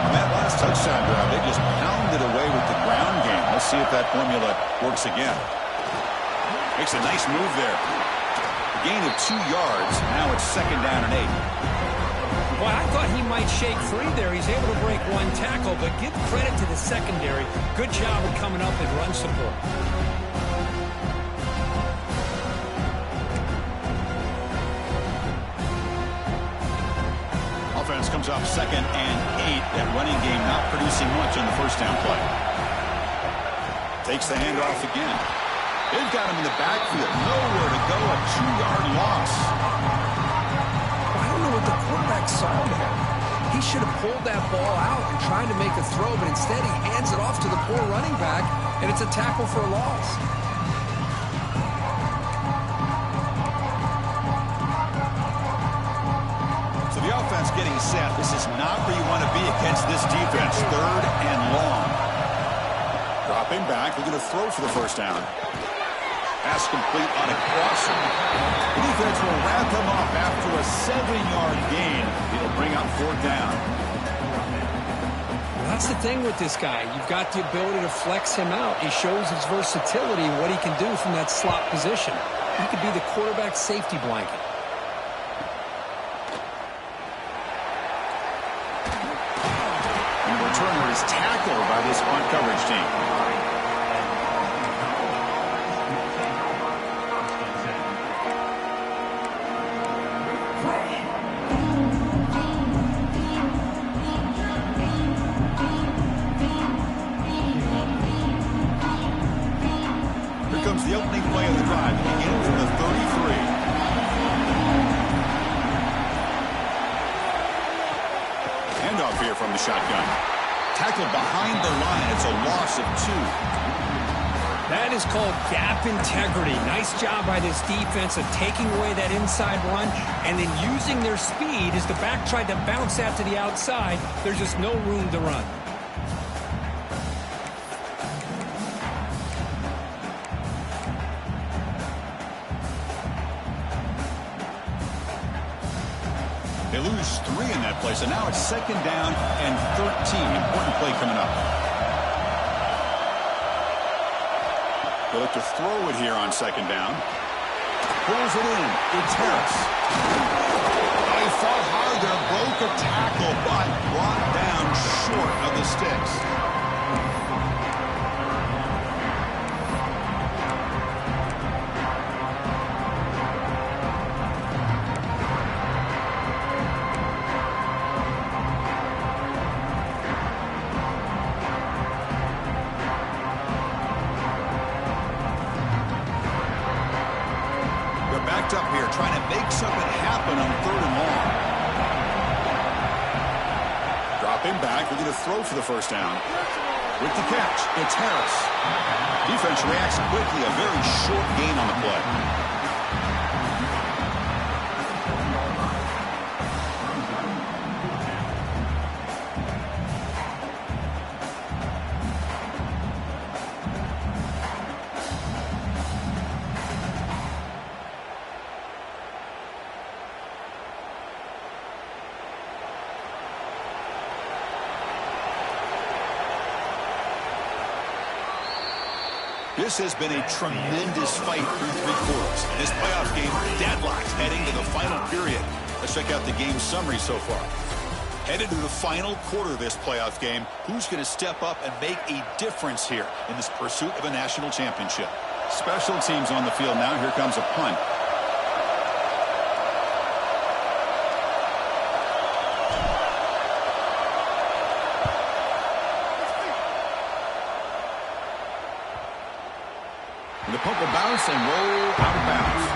On that last touchdown drive, they just pounded away with the ground game. Let's see if that formula works again. Makes a nice move there. A gain of 2 yards. Now it's 2nd down and 8. Boy, I thought he might shake free there. He's able to break one tackle, but give credit to the secondary. Good job of coming up and run support. Offense comes up 2nd and 8. That running game not producing much on the 1st down play. Takes the handoff again. They've got him in the backfield. Nowhere to go. A 2-yard loss. I don't know what the quarterback saw there. He should have pulled that ball out and tried to make a throw, but instead he hands it off to the poor running back, and it's a tackle for a loss. So the offense getting set. This is not where you want to be against this defense. 3rd and long. Dropping back. Looking to throw for the 1st down. Pass complete on a crosser. The defense will wrap him up after a 7-yard gain. It'll bring up 4th down. Well, that's the thing with this guy. You've got the ability to flex him out. He shows his versatility and what he can do from that slot position. He could be the quarterback's safety blanket. And the returner is tackled by this punt coverage team. The opening play of the drive, beginning from the 33. Handoff here from the shotgun. Tackled behind the line. It's a loss of 2. That is called gap integrity. Nice job by this defense of taking away that inside run and then using their speed as the back tried to bounce that to the outside. There's just no room to run. They lose 3 in that play, so now it's 2nd down and 13. Important play coming up. They look to throw it here on second down. Pulls it in. It's Harris. They fought hard there, broke a tackle, but brought down short of the sticks. Up here trying to make something happen on 3rd and long. Dropping back, looking to throw for the first down. With the catch, it's Harris. Defense reacts quickly, a very short gain on the play. This has been a tremendous fight through 3 quarters. In this playoff game, deadlocked heading to the final period. Let's check out the game summary so far. Headed to the final quarter of this playoff game, who's going to step up and make a difference here in this pursuit of a national championship? Special teams on the field now. Here comes a punt. The punt will bounce and roll out of bounds.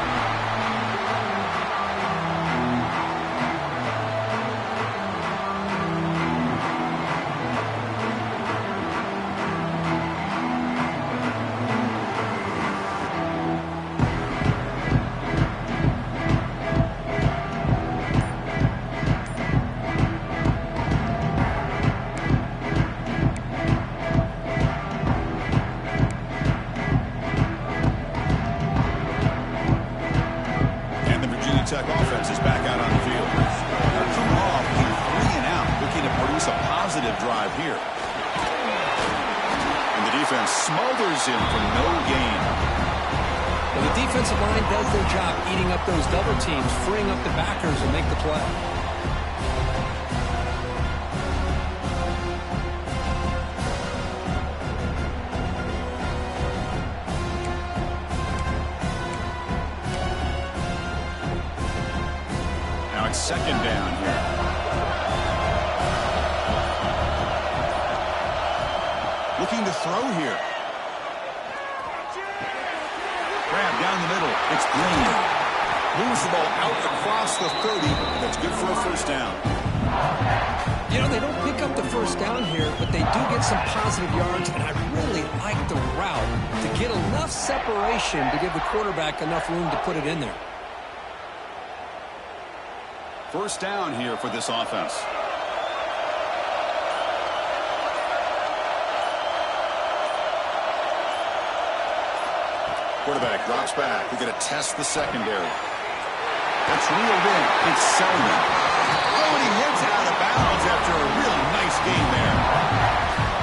Tech offense is back out on the field. They're coming off a 3 and out, looking to produce a positive drive here. And the defense smothers him for no gain. Well, the defensive line does their job eating up those double teams, freeing up the backers and make the play. Second down here. Looking to throw here. Grab down the middle. It's Green. Moves the ball out across the 30. That's good for a first down. You know, they don't pick up the first down here, but they do get some positive yards, and I really like the route to get enough separation to give the quarterback enough room to put it in there. First down here for this offense. Quarterback drops back. We're going to test the secondary. That's reeled in. It's Selman. Oh, and he heads out of bounds after a really nice game there.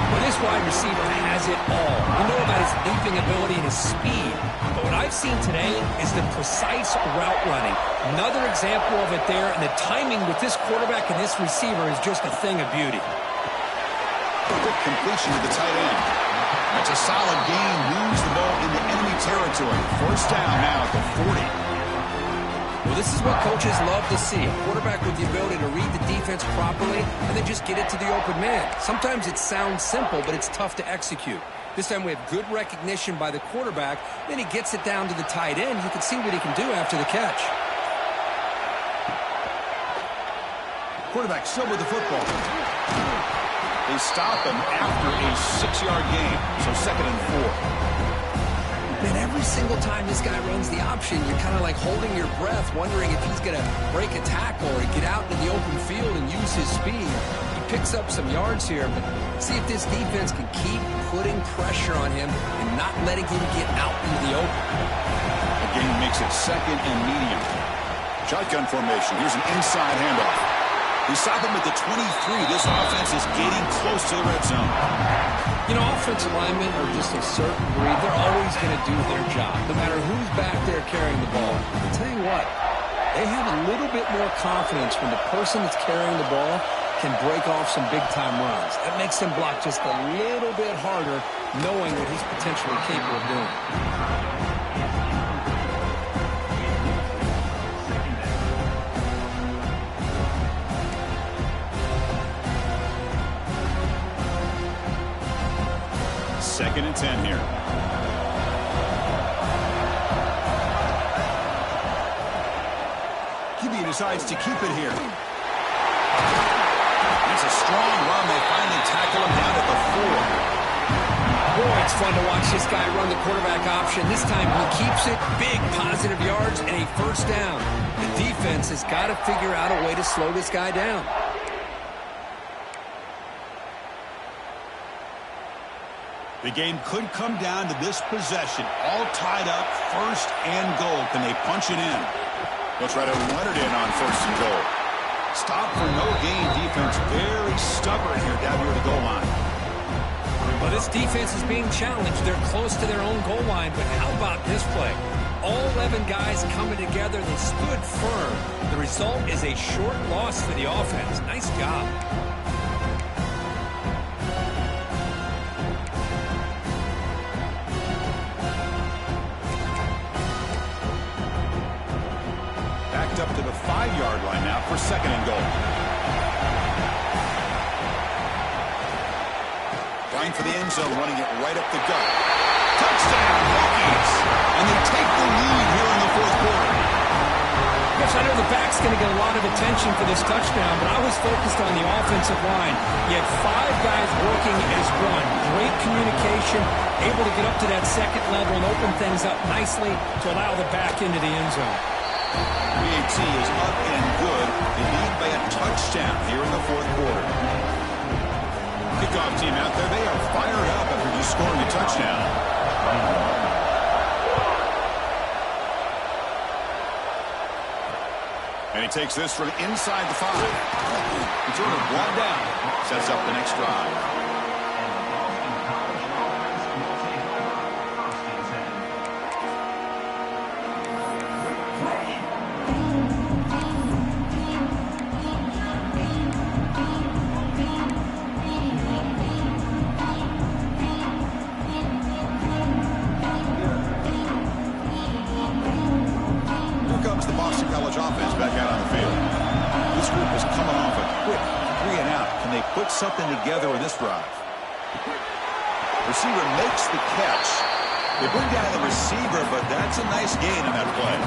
Well, this wide receiver has it all. We know about his leaping ability and his speed. But what I've seen today is the precise route running. Another example of it there, and the timing with this quarterback and this receiver is just a thing of beauty. Quick completion to the tight end. That's a solid gain. Moves the ball into enemy territory. First down now at the 40. Well, this is what coaches love to see. A quarterback with the ability to read the defense properly and then just get it to the open man. Sometimes it sounds simple, but it's tough to execute. This time we have good recognition by the quarterback. Then he gets it down to the tight end. You can see what he can do after the catch. Quarterback still with the football. They stop him after a 6-yard gain. So 2nd and 4. Man, every single time this guy runs the option, you're kind of like holding your breath, wondering if he's going to break a tackle or get out into the open field and use his speed. He picks up some yards here, but see if this defense can keep putting pressure on him and not letting him get out into the open. Again, makes it 2nd and medium. Shotgun formation. Here's an inside handoff. We stop him at the 23. This offense is getting close to the red zone. You know, offensive linemen are just a certain breed. They're always going to do their job, no matter who's back there carrying the ball. I'll tell you what, they have a little bit more confidence when the person that's carrying the ball can break off some big-time runs. That makes him block just a little bit harder, knowing what he's potentially capable of doing. Second and 10 here. QB decides to keep it here. It's a strong run. They finally tackle him down at the 4. Boy, it's fun to watch this guy run the quarterback option. This time he keeps it. Big positive yards and a first down. The defense has got to figure out a way to slow this guy down. The game could come down to this possession. All tied up, first and goal. Can they punch it in? They'll try to run it in on first and goal. Stop for no gain defense. Very stubborn here down near the goal line. Well, this defense is being challenged. They're close to their own goal line, but how about this play? All 11 guys coming together. They stood firm. The result is a short loss for the offense. Nice job. Up to the 5-yard line now for second and goal. Trying for the end zone, running it right up the gut. Touchdown, Hokies! And they take the lead here in the fourth quarter. Yes, I know the back's going to get a lot of attention for this touchdown, but I was focused on the offensive line. You had 5 guys working as one. Great communication, able to get up to that second level and open things up nicely to allow the back into the end zone. BAT is up and good. They lead by a touchdown here in the fourth quarter. Kickoff team out there. They are fired up after just scoring a touchdown. And he takes this from inside the 5. He's sort of brought down. Sets up the next drive. Put something together in this drive. Receiver makes the catch. They bring down the receiver, but that's a nice gain on that play.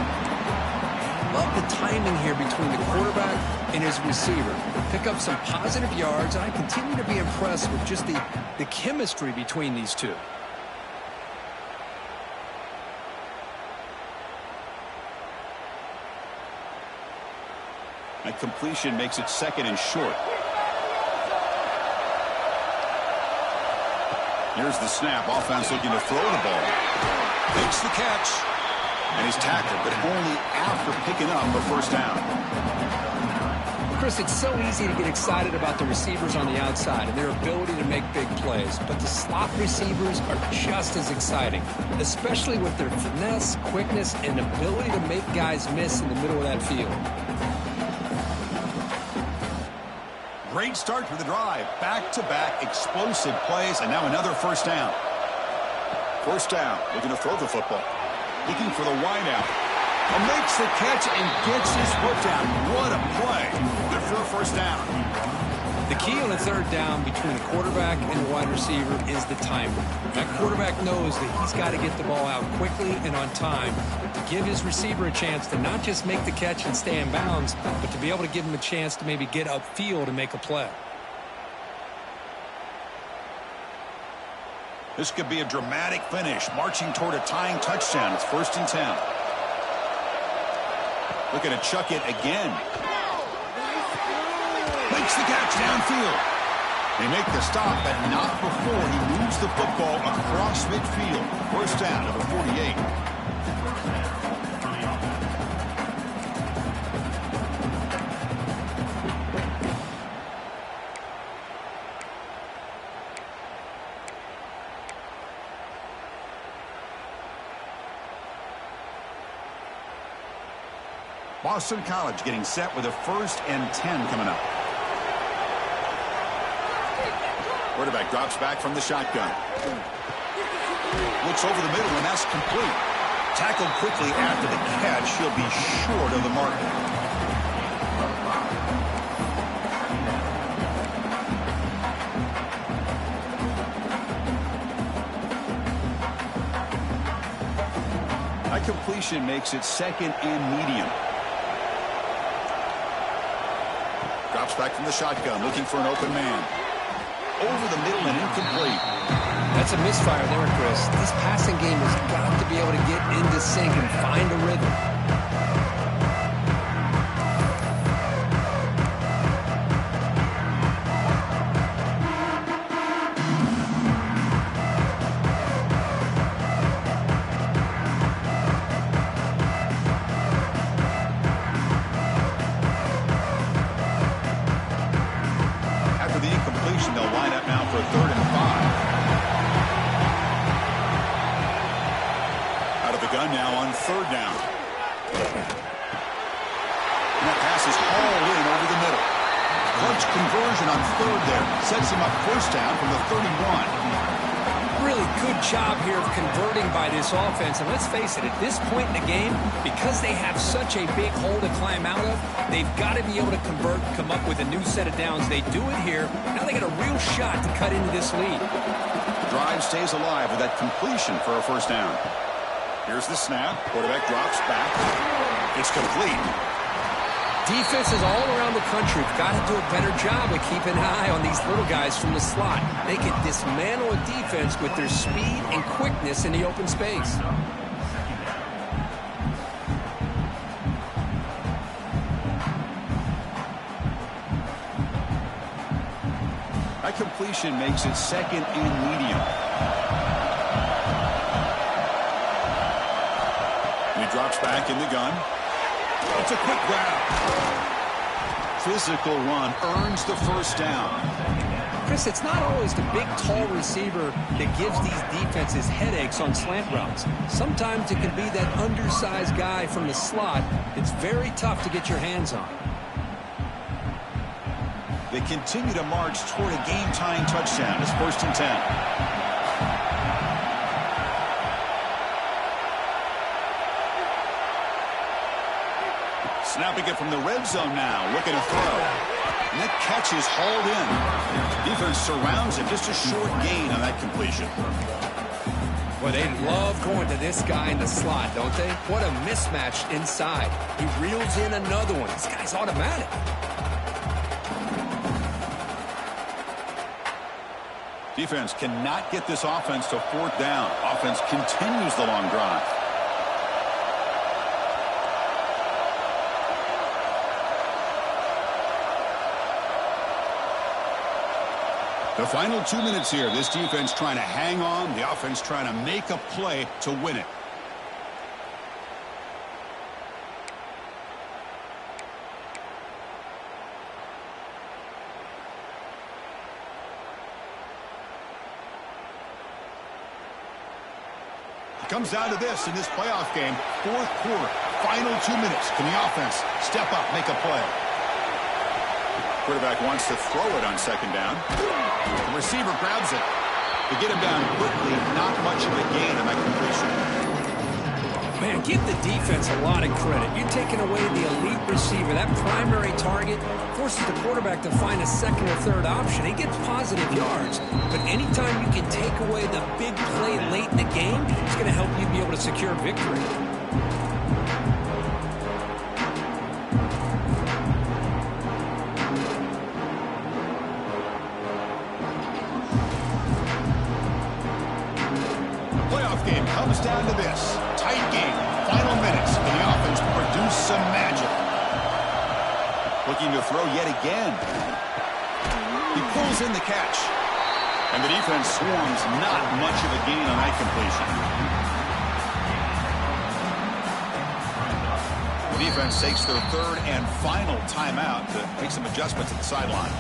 Love the timing here between the quarterback and his receiver. Pick up some positive yards. I continue to be impressed with just the chemistry between these two. That completion makes it second and short. Here's the snap. Offense looking to throw the ball. Makes the catch. And he's tackled, but only after picking up a first down. Chris, it's so easy to get excited about the receivers on the outside and their ability to make big plays. But the slot receivers are just as exciting, especially with their finesse, quickness, and ability to make guys miss in the middle of that field. Great start to the drive. Back-to-back explosive plays, and now another first down. First down, looking to throw the football. Looking for the wideout. Makes the catch and gets his foot down. What a play. Good for a first down. The key on a third down between the quarterback and the wide receiver is the timing. That quarterback knows that he's got to get the ball out quickly and on time to give his receiver a chance to not just make the catch and stay in bounds, but to be able to give him a chance to maybe get upfield and make a play. This could be a dramatic finish, marching toward a tying touchdown. It's 1st and 10. Looking to chuck it again. Makes the catch downfield. They make the stop, but not before he moves the football across midfield. First down to the 48. Boston College getting set with a 1st and 10 coming up. Quarterback drops back from the shotgun. Looks over the middle, and that's complete. Tackled quickly after the catch. He'll be short of the mark. That completion makes it 2nd and medium. Drops back from the shotgun, looking for an open man. Over the middle and incomplete. That's a misfire there, Chris. This passing game has got to be able to get into sync and find a rhythm. After the incompletion, they'll line up now for a 3rd and 5. Gun now on 3rd down. And that pass is hauled in over the middle. Clutch conversion on 3rd there. Sets him up 1st down from the 31. Really good job here of converting by this offense. And let's face it, at this point in the game, because they have such a big hole to climb out of, they've got to be able to convert, come up with a new set of downs. They do it here. Now they got a real shot to cut into this lead. The drive stays alive with that completion for a 1st down. Here's the snap. Quarterback drops back. It's complete. Defenses all around the country have got to do a better job of keeping an eye on these little guys from the slot. They can dismantle a defense with their speed and quickness in the open space. That completion makes it 2nd and medium. Drops back in the gun. It's a quick grab. Physical run earns the 1st down. Chris, it's not always the big, tall receiver that gives these defenses headaches on slant routes. Sometimes it can be that undersized guy from the slot. It's very tough to get your hands on. They continue to march toward a game-tying touchdown. It's 1st and 10. Snapping it from the red zone now, looking to throw. And that catch is hauled in. Defense surrounds him, just a short gain on that completion. Well, they love going to this guy in the slot, don't they? What a mismatch inside. He reels in another one. This guy's automatic. Defense cannot get this offense to 4th down. Offense continues the long drive. The final 2 minutes here. This defense trying to hang on. The offense trying to make a play to win it. It comes down to this in this playoff game. 4th quarter. Final 2 minutes. Can the offense step up, make a play? Quarterback wants to throw it on 2nd down. The receiver grabs it. To get him down quickly, not much of a gain on that completion. Man, give the defense a lot of credit. You're taking away the elite receiver. That primary target forces the quarterback to find a 2nd or 3rd option. He gets positive yards. But anytime you can take away the big play late in the game, it's going to help you be able to secure victory. Comes down to this. Tight game. Final minutes. Can the offense produce some magic? Looking to throw yet again. He pulls in the catch. And the defense swarms. Not much of a gain on that completion. The defense takes their 3rd and final timeout to make some adjustments at the sideline.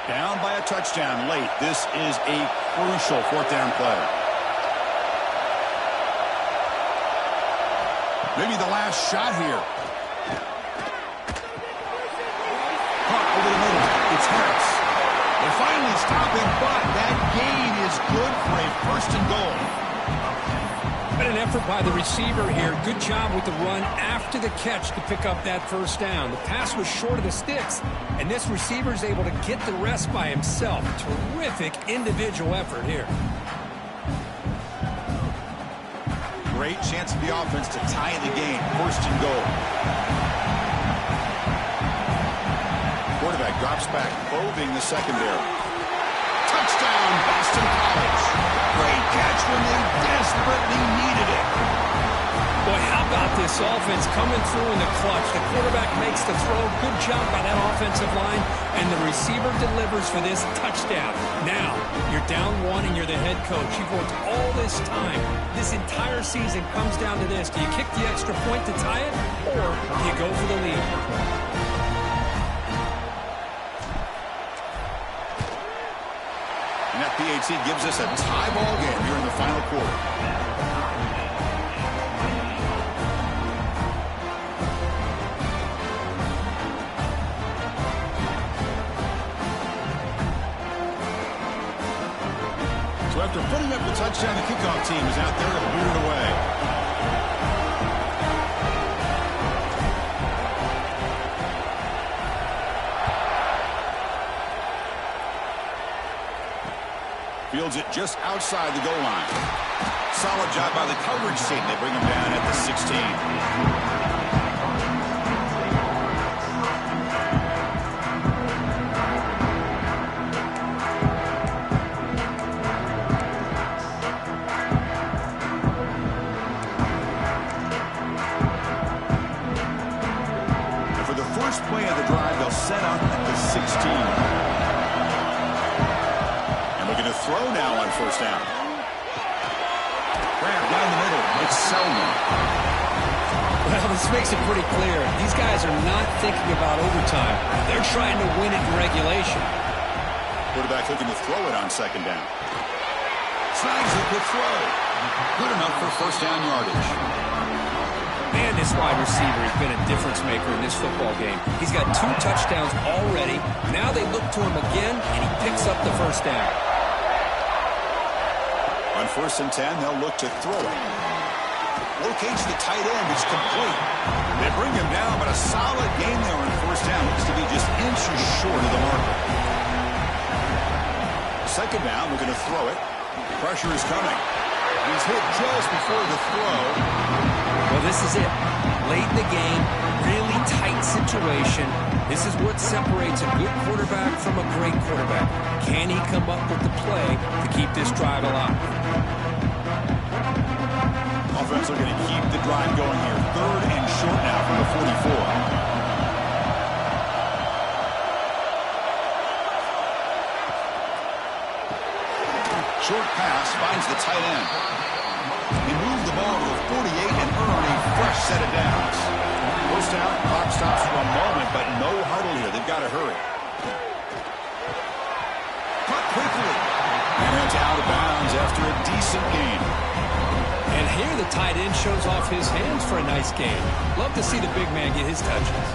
Down by a touchdown late. This is a crucial fourth down play. Maybe the last shot here. Caught over the middle. It's Harris. They finally stop him, but that gain is good for a first and goal. But an effort by the receiver here. Good job with the run after the catch to pick up that first down. The pass was short of the sticks, and this receiver is able to get the rest by himself. Terrific individual effort here. Great chance for the offense to tie the game. First and goal. Quarterback drops back, probing the secondary. Touchdown, Boston College. Great catch when they desperately needed it. Boy, how about this offense coming through in the clutch? The quarterback makes the throw. Good job by that offensive line. And the receiver delivers for this touchdown. Now, you're down one and you're the head coach. You've worked all this time. This entire season comes down to this. Do you kick the extra point to tie it, or do you go for the lead? And that PAT gives us a tie ball game here in the final quarter. So after putting up the touchdown, the kickoff team is out there to boot it away. Fields it just outside the goal line. Solid job by the coverage team. They bring him down at the 16. And for the first play of the drive, they'll set up at the 16. Looking to throw now on first down. Grab down the middle. It's Selman. Well, this makes it pretty clear. These guys are not thinking about overtime. They're trying to win it in regulation. Quarterback looking to throw it on second down. Snags it with throw. Good enough for first down yardage. Man, this wide receiver has been a difference maker in this football game. He's got 2 touchdowns already. Now they look to him again, and he picks up the first down. On first and 10, they'll look to throw it. Locates the tight end. It's complete. They bring him down, but a solid game there on first down. Looks to be just inches short of the marker. Second down, looking to throw it. Pressure is coming. He's hit just before the throw. Well, this is it. Late in the game, really tight situation. This is what separates a good quarterback from a great quarterback. Can he come up with the play to keep this drive alive? Offense are going to keep the drive going here. Third and short now from the 44. Short pass finds the tight end. He moved the ball to the 48 and earned a fresh set of downs. First down, clock stops for a moment, but no huddle here. They've got to hurry. Cut quickly. And it's out of bounds after a decent gain. And here the tight end shows off his hands for a nice gain. Love to see the big man get his touches.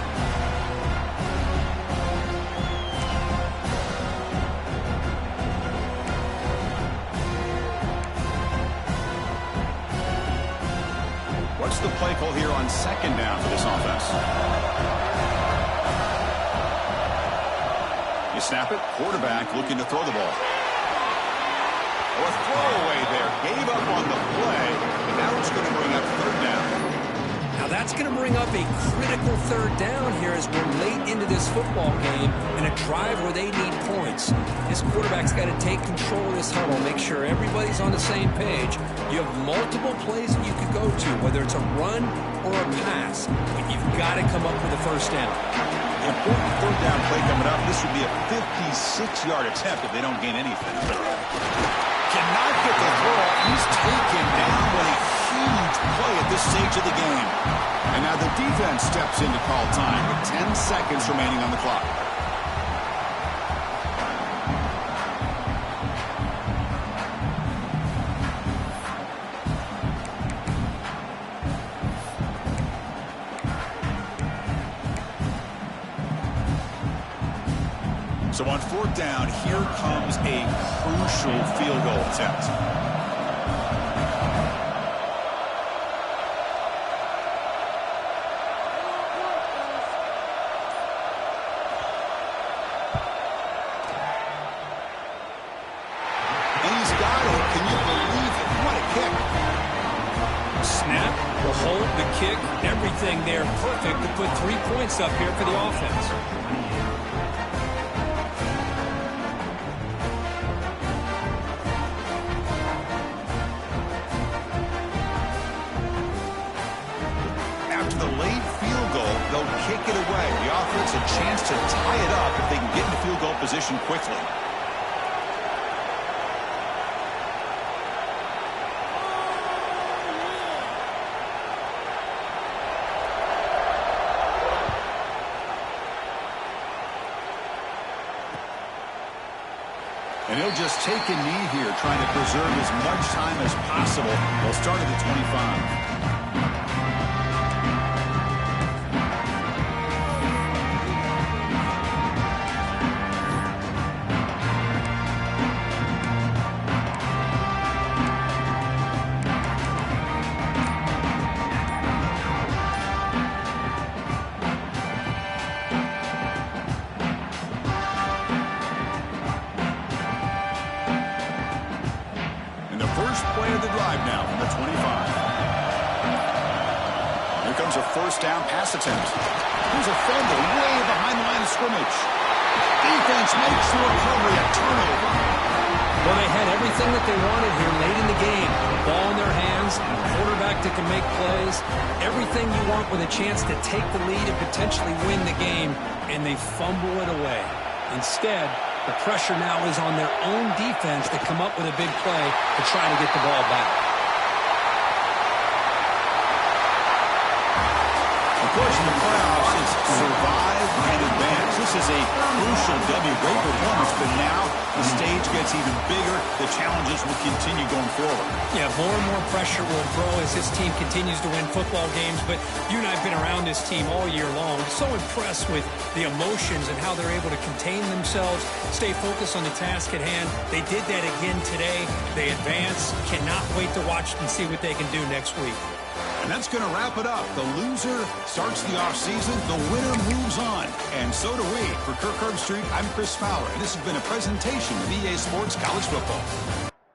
What's the play call here on second down for this offense? You snap it. Quarterback looking to throw the ball. Oh, a throwaway there. Gave up on the play, and now it's going to bring up third down. Now that's going to bring up a critical third down here as we're late into this football game in a drive where they need points. This quarterback's got to take control of this huddle, make sure everybody's on the same page. You have multiple plays that you could go to, whether it's a run or a pass, but you've got to come up with a first down. Important third down play coming up. This would be a 56-yard attempt if they don't gain anything. Cannot get the throw. He's taken down with a huge play at this stage of the game. And now the defense steps in to call time with 10 seconds remaining on the clock. So on fourth down, here comes a crucial field goal attempt. And he's got it. Can you believe it? What a kick. Snap, the hold, the kick, everything there perfect to put 3 points up here for the offense. After the late field goal, they'll kick it away. The offense a chance to tie it up if they can get into field goal position quickly. And he'll just take a knee here, trying to preserve as much time as possible. They'll start at the 25. Play of the drive now from the 25. Here comes a first down pass attempt. Here's a fumble way behind the line of scrimmage. Defense makes the recovery, a turnover. Well, they had everything that they wanted here late in the game. The ball in their hands, a quarterback that can make plays, everything you want with a chance to take the lead and potentially win the game, and they fumble it away. Instead, the pressure now is on their own defense to come up with a big play to try to get the ball back. Of course, in the playoffs, it's survive and advance. This is a crucial W. Great performance, but now the stage gets even bigger. The challenges will continue going forward. Yeah, more and more pressure will grow as this team continues to win football games, but you and I have been around this team all year long. So impressed with the emotions and how they're able to contain themselves, stay focused on the task at hand. They did that again today. They advance. Cannot wait to watch and see what they can do next week. And that's going to wrap it up. The loser starts the offseason. The winner moves on. And so do we. For Kirk Herbstreit, I'm Chris Fowler. And this has been a presentation of EA Sports College Football.